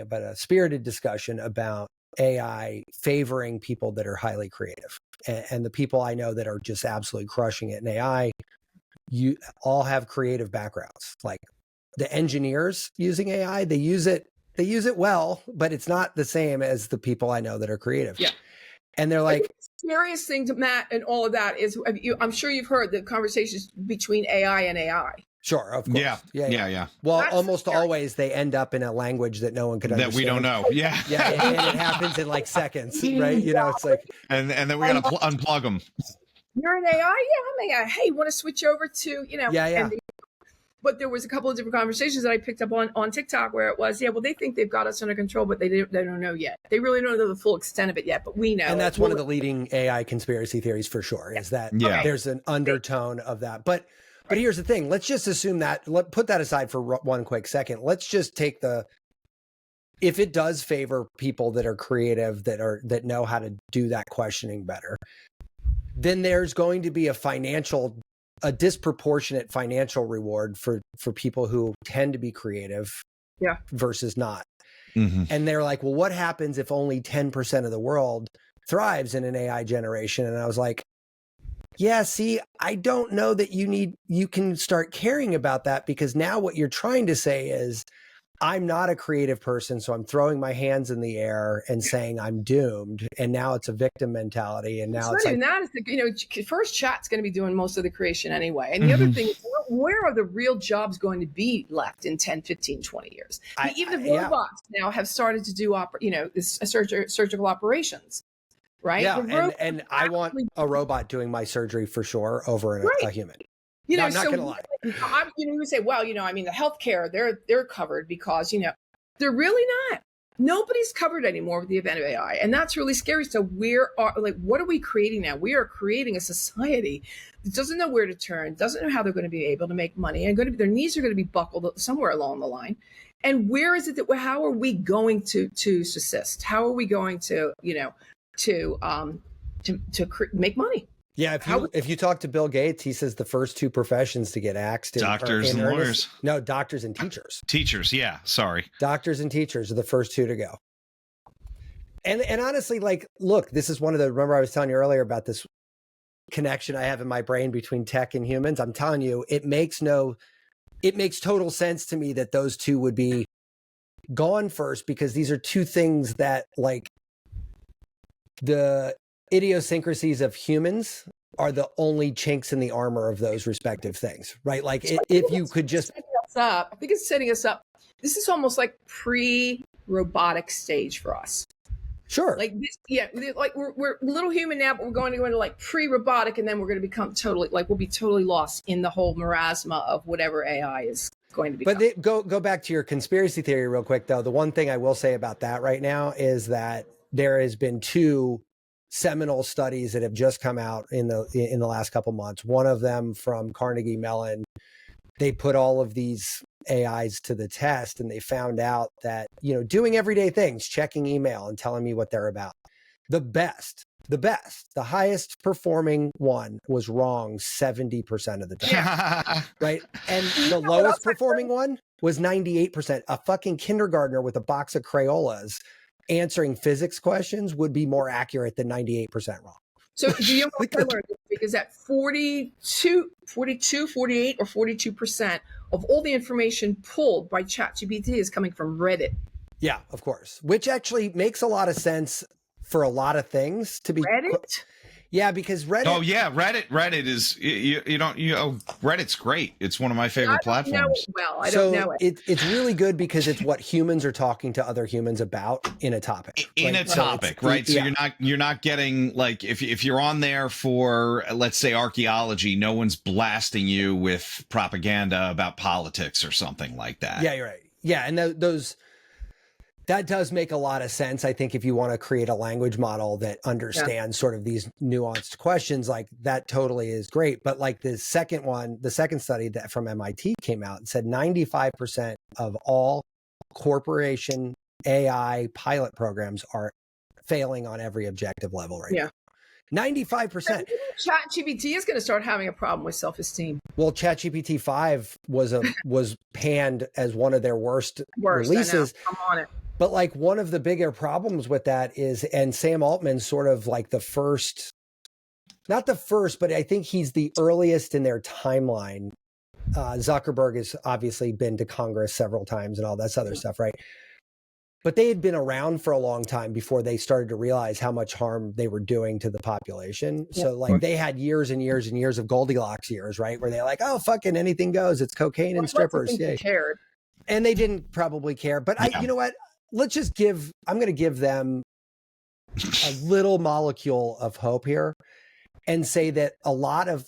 but a spirited discussion about AI favoring people that are highly creative. And the people I know that are just absolutely crushing it in AI, you all have creative backgrounds. Like the engineers using AI, they use it well, but it's not the same as the people I know that are creative. Yeah. And they're like, the serious thing to Matt and all of that is, I'm sure you've heard the conversations between AI and AI. Sure, of course. Yeah. Well, that's almost always they end up in a language that no one could understand. That we don't know. Yeah. Yeah, and it happens in like seconds, right? It's like, and then we got to unplug them. You're an AI? Yeah, I'm AI. Hey, you want to switch over to, Yeah. But there was a couple of different conversations that I picked up on TikTok where it was, they think they've got us under control, but they don't know yet. They really don't know the full extent of it yet, but we know. And that's one of the leading AI conspiracy theories for sure, is that there's an undertone of that. But here's the thing. Let's just assume that, put that aside for one quick second. Let's just take if it does favor people that are creative, that know how to do that questioning better, then there's going to be a disproportionate financial reward for people who tend to be creative versus not. Mm-hmm. And they're like, well, what happens if only 10% of the world thrives in an AI generation? And I was like, yeah, see, I don't know that you can start caring about that, because now what you're trying to say is, I'm not a creative person, so I'm throwing my hands in the air and saying I'm doomed. And now it's a victim mentality. And now it's like, first chat's going to be doing most of the creation anyway. And the other thing is, where are the real jobs going to be left in 10, 15, 20 years? Even the robots now have started to do, surgical operations. Right. Yeah. And I want a robot doing my surgery for sure over a human. I'm not going to lie. You would say, well, the healthcare, they're covered because, they're really not. nobody's covered anymore with the advent of AI. And that's really scary. So what are we creating now? We are creating a society that doesn't know where to turn, doesn't know how they're going to be able to make money, and their knees are going to be buckled somewhere along the line. And where is it that, how are we going to subsist? How are we going to, make money? Yeah, if you talk to Bill Gates, he says the first two professions to get axed doctors and lawyers. No, doctors and teachers. Teachers, yeah, sorry. Doctors and teachers are the first two to go. And honestly, like, look, this is one of the, remember I was telling you earlier about this connection I have in my brain between tech and humans. I'm telling you, it makes total sense to me that those two would be gone first, because these are two things that, like, the idiosyncrasies of humans are the only chinks in the armor of those respective things, right? Like, if you could just I think it's setting us up. This is almost like pre-robotic stage for us. Sure. Like this, yeah. Like we're little human now, but we're going to go into like pre-robotic, and then we're going to become totally, like, we'll be totally lost in the whole marasma of whatever AI is going to become. But go back to your conspiracy theory real quick, though. The one thing I will say about that right now is that there has been two seminal studies that have just come out in the last couple months. One of them from Carnegie Mellon. They put all of these AIs to the test, and they found out that, doing everyday things, checking email and telling me what they're about, the highest performing one was wrong 70% of the time. Right? And the lowest performing one was 98%. A fucking kindergartner with a box of Crayolas answering physics questions would be more accurate than 98% wrong. So do you know what I learned this week is that 48 or 42% of all the information pulled by ChatGPT is coming from Reddit. Yeah, of course. Which actually makes a lot of sense for a lot of things to be. Reddit? Yeah, because Reddit. Oh yeah, Reddit is Reddit's great. It's one of my favorite platforms. I don't know it. It's really good because it's what humans are talking to other humans about in a topic. Right? So you're not getting, like, if you're on there for, let's say, archaeology, no one's blasting you with propaganda about politics or something like that. Yeah, you're right. Yeah, and that does make a lot of sense. I think if you want to create a language model that understands sort of these nuanced questions, like, that totally is great. But like the second study that from MIT came out and said 95% of all corporation AI pilot programs are failing on every objective level right now. 95%. ChatGPT is going to start having a problem with self-esteem. Well, ChatGPT 5 was panned as one of their worst releases. I'm on it. But like, one of the bigger problems with that is, and Sam Altman's sort of like not the first, but I think he's the earliest in their timeline. Zuckerberg has obviously been to Congress several times and all this other stuff, right? But they had been around for a long time before they started to realize how much harm they were doing to the population. Yeah. So like, they had years and years and years of Goldilocks years, right? Where they're like, oh, fucking anything goes. It's cocaine and strippers. Yeah. Cared. And they didn't probably care. But you know what? I'm going to give them a little molecule of hope here and say that a lot of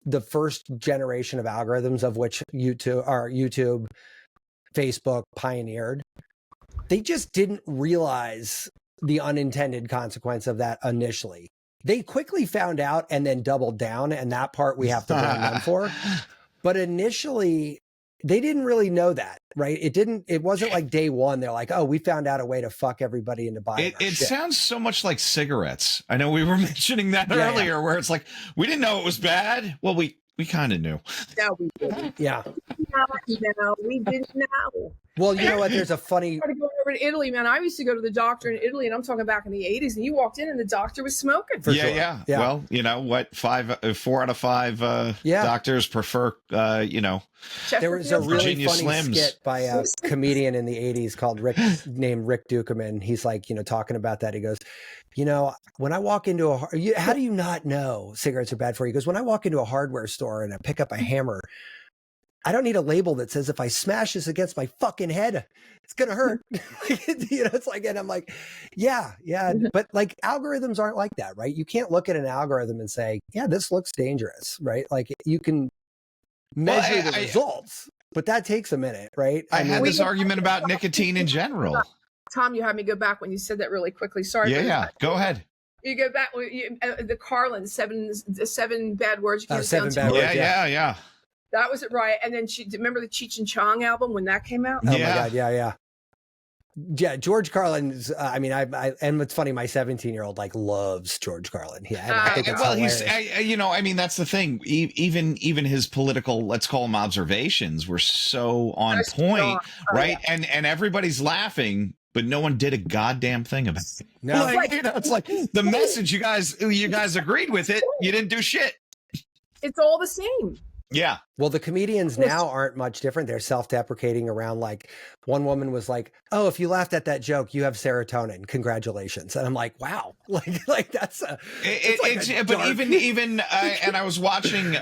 the first generation of algorithms, of which YouTube, Facebook pioneered, they just didn't realize the unintended consequence of that initially. They quickly found out and then doubled down, and that part we have to blame them for. But initially, they didn't really know that, right? It wasn't like day one, they're like, oh, we found out a way to fuck everybody into buying it. It sounds so much like cigarettes. I know we were mentioning that earlier, where it's like, we didn't know it was bad. Well, we kind of knew. No, we didn't. Yeah. No, we didn't know. Well, you know what? There's a funny. Going over to Italy, man. I used to go to the doctor in Italy, and I'm talking back in the 80s, and you walked in, and the doctor was smoking. Yeah. Well, you know what? 4 out of 5 doctors prefer, There was a really funny skit by a comedian in the 80s named Rick Dukeman. He's like, talking about that. He goes, when I walk into how do you not know cigarettes are bad for you? He goes, when I walk into a hardware store and I pick up a hammer, I don't need a label that says if I smash this against my fucking head, it's going to hurt. It's like, and I'm like, yeah. But like, algorithms aren't like that, right? You can't look at an algorithm and say, yeah, this looks dangerous, right? Like, you can measure the results, but that takes a minute, right? I had this argument about nicotine in general. Tom, you had me go back when you said that really quickly. Sorry. Yeah. Go ahead. You go back the Carlin seven bad words you can't say on Bad words. Yeah. That was it, right? And then remember the Cheech and Chong album when that came out? Oh my God, yeah. George Carlin's. I mean, I and what's funny, my 17-year-old like loves George Carlin. Yeah, I think it's hilarious. I mean, that's the thing. Even his political, let's call them observations, were so on point, right? Yeah. And everybody's laughing, but no one did a goddamn thing about it. No, it's like the message you guys agreed with it. You didn't do shit. It's all the same. Yeah. Well, the comedians now aren't much different. They're self-deprecating around, like, one woman was like, "Oh, if you laughed at that joke, you have serotonin. Congratulations." And I'm like, wow, like that's but even and I was watching,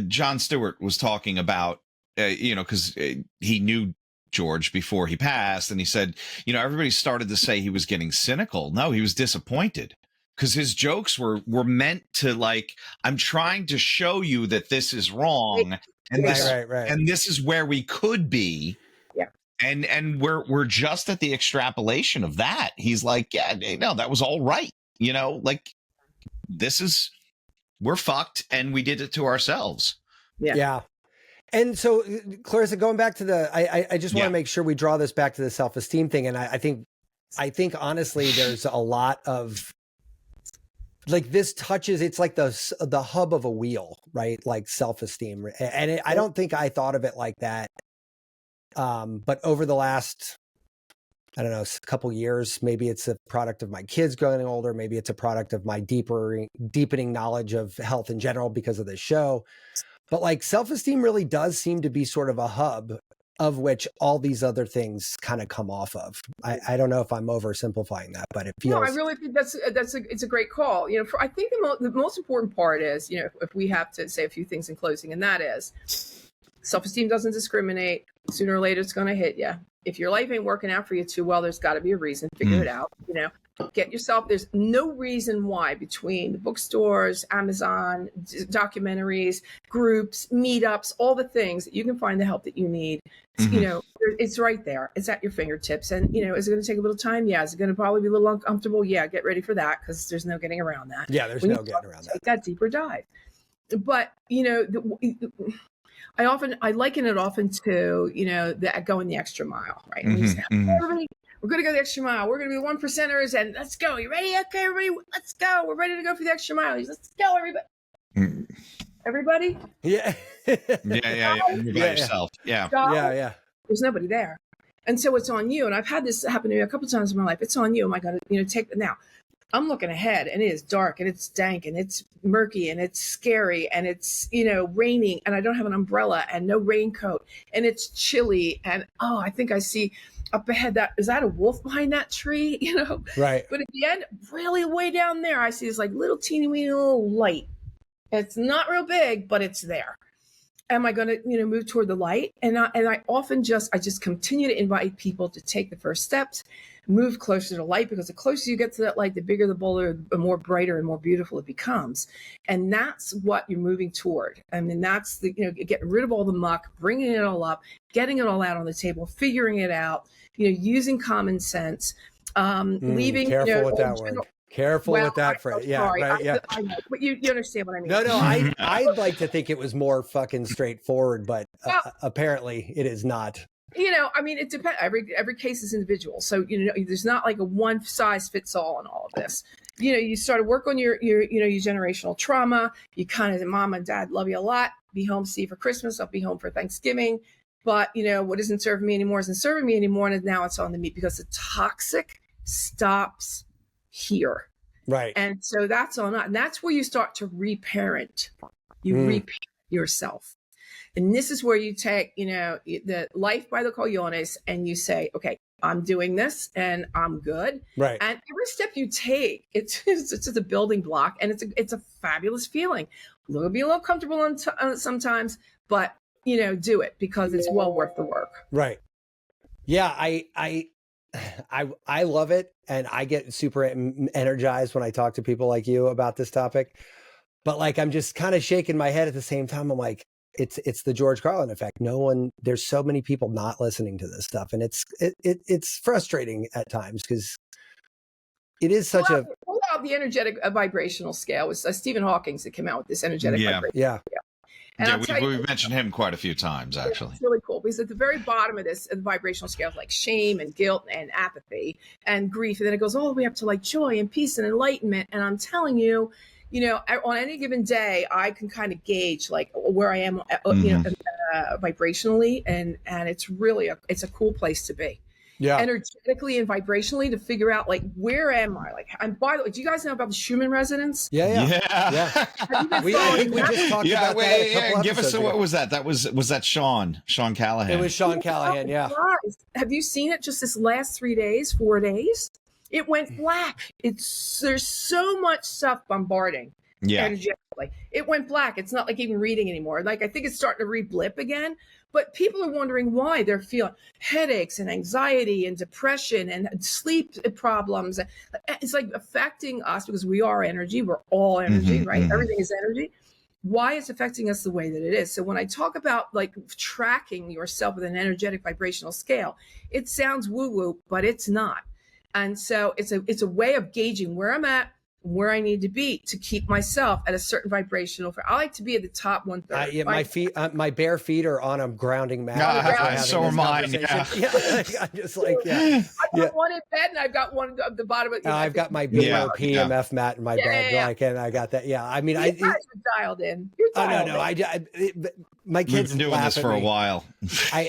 Jon Stewart was talking about, because he knew George before he passed, and he said, everybody started to say he was getting cynical. No, he was disappointed. Because his jokes were meant to, like, I'm trying to show you that this is wrong, and this is where we could be. Yeah. And we're just at the extrapolation of that. He's like, yeah, no, that was all right. Like, we're fucked, and we did it to ourselves. Yeah. And so, Clarissa, going back to I just want to make sure we draw this back to the self-esteem thing, and I think honestly, there's a lot of, like, this touches, it's like the hub of a wheel, right? Like self-esteem. And I don't think I thought of it like that. But over the last, I don't know, couple years, maybe it's a product of my kids growing older. Maybe it's a product of my deepening knowledge of health in general because of this show. But like self-esteem really does seem to be sort of a hub of which all these other things kind of come off of. I don't know if I'm oversimplifying that, but it feels. No, I really think it's a great call. I think the most important part is, if we have to say a few things in closing, and that is, self-esteem doesn't discriminate. Sooner or later, it's going to hit you. If your life ain't working out for you too well, there's got to be a reason. Figure it out. Get yourself. There's no reason why between the bookstores, Amazon, documentaries, groups, meetups, all the things that you can find the help that you need. It's right there. It's at your fingertips. And is it going to take a little time? Yeah. Is it going to probably be a little uncomfortable? Yeah. Get ready for that, because there's no getting around that. Yeah, there's no getting around that. Take that deeper dive. But I liken it often to going the extra mile, right? Everybody, we're going to go the extra mile. We're going to be 1%ers, and let's go. You ready? Okay, everybody, let's go. We're ready to go for the extra mile. Let's go, everybody. Everybody? Yeah. Yeah. You're by yourself. Yeah. Yeah. There's nobody there. And so it's on you. And I've had this happen to me a couple of times in my life. It's on you. Am I going to, take now? I'm looking ahead, and it is dark, and it's dank, and it's murky, and it's scary, and it's, raining, and I don't have an umbrella and no raincoat, and it's chilly. And, I think I see up ahead, is that a wolf behind that tree? Right. But at the end, really way down there, I see this like little teeny weeny little light. It's not real big, but it's there. Am I going to, move toward the light? And I often just continue to invite people to take the first steps, move closer to the light, because the closer you get to that light, the bigger the boulder, the more brighter and more beautiful it becomes. And that's what you're moving toward. I mean, that's getting rid of all the muck, bringing it all up, getting it all out on the table, figuring it out, using common sense, leaving. Careful with that word. Careful with that phrase. Yeah, sorry, right. Yeah, I know, but you understand what I mean. No, I'd like to think it was more fucking straightforward, but apparently it is not. I mean, it depends. Every case is individual, so there's not like a one size fits all in all of this. You start to work on your generational trauma. You kind of, mom and dad love you a lot. Be home, see you for Christmas. I'll be home for Thanksgiving. But what isn't serving me anymore isn't serving me anymore, and now it's on the meat, because the toxic stops here. Right. And so that's on that. And that's where you start to reparent. You reparent yourself. And this is where you take, the life by the cojones, and you say, okay, I'm doing this and I'm good. Right. And every step you take, it's just a building block, and it's a fabulous feeling. It'll be a little comfortable sometimes, but do it, because it's well worth the work. Right. Yeah. I love it, and I get super energized when I talk to people like you about this topic. But like, I'm just kind of shaking my head at the same time. I'm like, it's the George Carlin effect. There's so many people not listening to this stuff, and it's frustrating at times because it is such pull out the energetic vibrational scale. It was Stephen Hawking's that came out with this energetic vibrational scale. And we've mentioned him quite a few times, actually. It's really cool because at the very bottom of this, the vibrational scale is like shame and guilt and apathy and grief. And then it goes all the way up to like joy and peace and enlightenment. And I'm telling you, on any given day, I can kind of gauge like where I am, vibrationally. And it's really it's a cool place to be. Yeah. Energetically and vibrationally to figure out like where am I? Like, and by the way, do you guys know about the Schumann resonance? Yeah. I think we just talked about that. Give us what was that? Was that Sean Callahan? It was Sean Callahan. Yeah. Have you seen it just this last 4 days? It went black. There's so much stuff bombarding. Yeah. Energetically. It went black. It's not like even reading anymore. Like I think it's starting to re-blip again. But people are wondering why they're feeling headaches and anxiety and depression and sleep problems. It's like affecting us because we are energy. We're all energy, right? Everything is energy. Why it's affecting us the way that it is. So when I talk about like tracking yourself with an energetic vibrational scale, it sounds woo-woo, but it's not. And so it's a way of gauging where I'm at, where I need to be to keep myself at a certain vibrational. I like to be at the top 1/3. My feet, my bare feet are on a grounding mat. So are mine. Yeah. I'm just like, I've got one in bed and I've got one at the bottom of it. I've got my PMF mat in my bed. Like, and I got that. Yeah. I mean, you guys are dialed in. You're dialed in. My kids have been doing this for a while.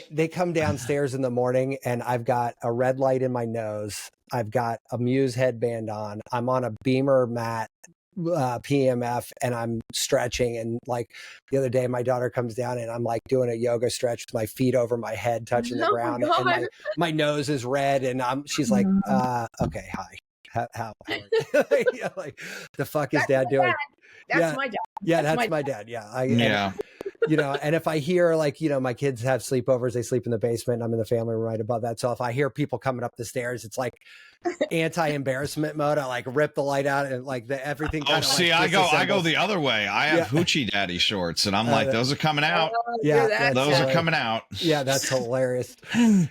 They come downstairs in the morning and I've got a red light in my nose. I've got a Muse headband on. I'm on a Beamer mat, PMF, and I'm stretching. And like the other day, my daughter comes down and I'm like doing a yoga stretch with my feet over my head, touching the ground. And my nose is red. And she's like, okay, hi. How are you? Like, the fuck is dad doing? That's my dad. Yeah, that's my dad. Yeah. And if I hear like, my kids have sleepovers, they sleep in the basement and I'm in the family room right above that. So if I hear people coming up the stairs, it's like anti-embarrassment mode. I like rip the light out and like everything. I go the other way. I have hoochie daddy shorts and I'm like, those are coming out. Those are coming out. Yeah. That's hilarious.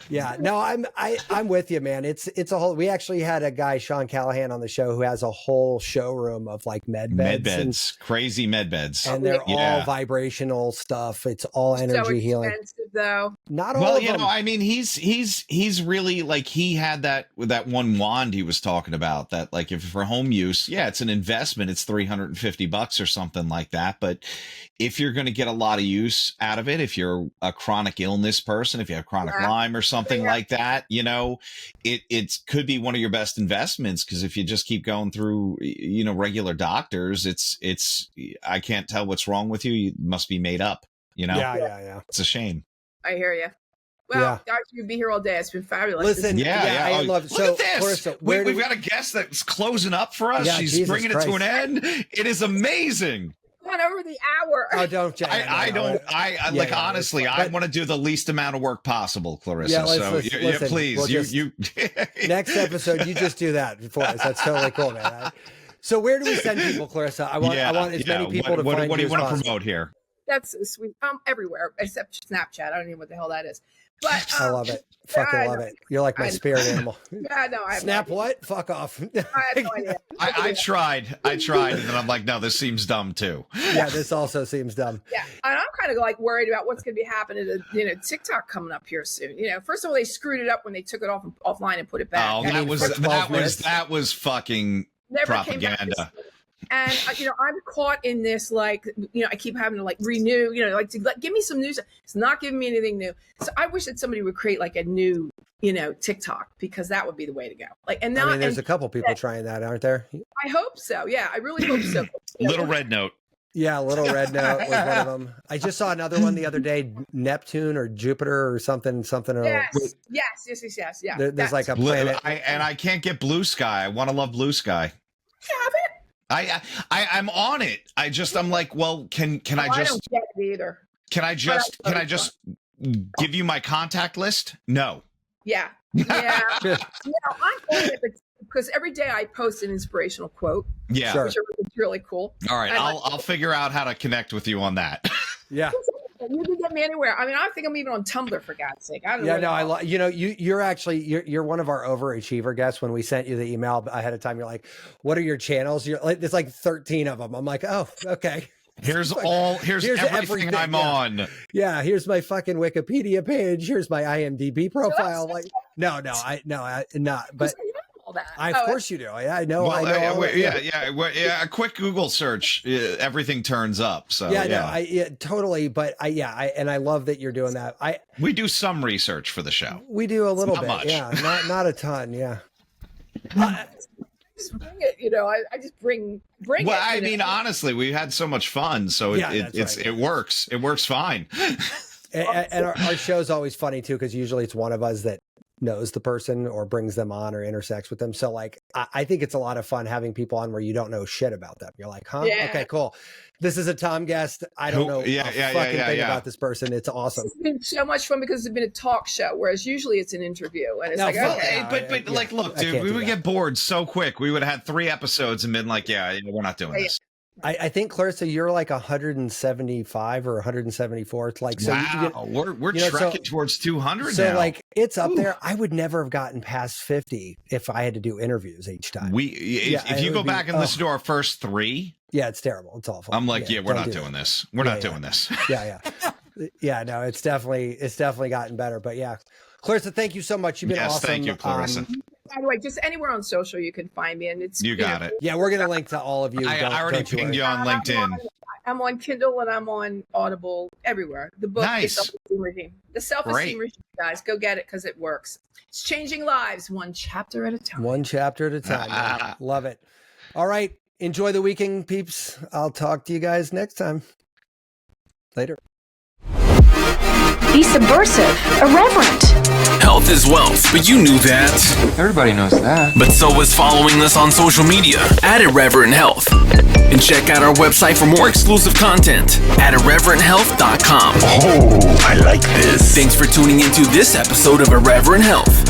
Yeah, no, I'm with you, man. It's a whole, we actually had a guy, Sean Callahan, on the show who has a whole showroom of like med beds, crazy med beds. And they're all vibrational stuff. It's all energy healing. Though. Not all of them. I mean, he's really like, he had that one wand he was talking about that, like, if for home use, it's an investment. It's $350 or something like that. But if you're going to get a lot of use out of it, if you're a chronic illness person, if you have chronic Lyme or something like that, it could be one of your best investments. Because if you just keep going through, regular doctors, it's I can't tell what's wrong with you. You must be made up. Yeah. It's a shame. I hear you. Well, guys, you'd be here all day. It's been fabulous. Listen, I love. Look at this. Clarissa, we've got a guest that's closing up for us. She's Jesus bringing Christ. It to an end. It is amazing. Gone over the hour. Oh, don't. Honestly, I want to do the least amount of work possible, Clarissa. Listen, please, you. Next episode, you just do that for us. That's totally cool, man. So, where do we send people, Clarissa? I want as many people to find. What do you want to possible. promote here? That's sweet. Everywhere except Snapchat. I don't even know what the hell that is. But I love it. Fucking love it. You're like my spirit animal. Yeah, no. Snap what? Fuck off. I have no idea. I tried, and then I'm like, no, this seems dumb too. Yeah, this also seems dumb. Yeah, and I'm kind of like worried about what's going to be happening to TikTok coming up here soon. First of all, they screwed it up when they took it offline and put it back. Oh, that was fucking propaganda. And I'm caught in this, like, I keep having to like renew, give me some news. It's not giving me anything new. So I wish that somebody would create like a new, TikTok, because that would be the way to go. Like, and now there's a couple people trying that, aren't there? I hope so. Yeah, I really hope so. Little Red Note. Yeah, Little Red Note was one of them. I just saw another one the other day, Neptune or Jupiter or something. Yes. Yeah. There's like a planet. I can't get Blue Sky. I want to love Blue Sky. You have it? I'm on it. I'm like, well, can I just? I don't get it either. Can I just give you my contact list? No. Yeah. I'm on it because every day I post an inspirational quote. Yeah, sure. Which is really cool. All right, I'll figure out how to connect with you on that. Yeah. find me anywhere. I mean, I think I'm even on Tumblr, for God's sake. I don't know. Yeah, no, you're one of our overachiever guests. When we sent you the email ahead of time, you're like, "What are your channels?" You're like, there's like 13 of them. I'm like, "Oh, okay." Here's everything I'm on. Yeah, here's my fucking Wikipedia page. Here's my IMDb profile. Like, no, not. But all that. Of course you do. I know. Well, a quick Google search, everything turns up. So totally. But I love that you're doing that. We do some research for the show. We do a little bit. Much. Yeah, not a ton. Yeah. Just bring it, I just bring it. Well, I mean, honestly, we had so much fun, so it works. It works fine. And our show's always funny too, because usually it's one of us that knows the person or brings them on or intersects with them. So like, I think it's a lot of fun having people on where you don't know shit about them. You're like, huh? Yeah. Okay, cool. This is a Tom guest. I don't know thing about this person. It's awesome. It's been so much fun because it's been a talk show, whereas usually it's an interview. And it's but look, dude, we would get bored so quick. We would have had 3 episodes and been like, we're not doing this. I think, Clarissa, you're like 175 or 174. It's like, so wow, we're trekking towards 200 now. So like, it's up there. I would never have gotten past 50 if I had to do interviews each time. If you go back and listen to our first 3. Yeah, it's terrible. It's awful. I'm like, we're not doing this. We're not doing this. Yeah, no, it's definitely gotten better. But yeah, Clarissa, thank you so much. You've been awesome. Thank you, Clarissa. By the way, just anywhere on social you can find me, and it's you got it. Yeah, we're gonna link to all of you. I already pinged you on LinkedIn. I'm on Kindle and I'm on Audible, everywhere. The book, nice. The Self-Esteem Regime. The Self-Esteem Regime, guys, go get it because it works. It's changing lives one chapter at a time. One chapter at a time. Yeah, love it. All right, enjoy the weekend, peeps. I'll talk to you guys next time. Later. Be subversive, irreverent. Health is wealth, but you knew that. Everybody knows that. But so is following us on social media at Irreverent Health. And check out our website for more exclusive content at irreverenthealth.com. Oh, I like this. Thanks for tuning into this episode of Irreverent Health.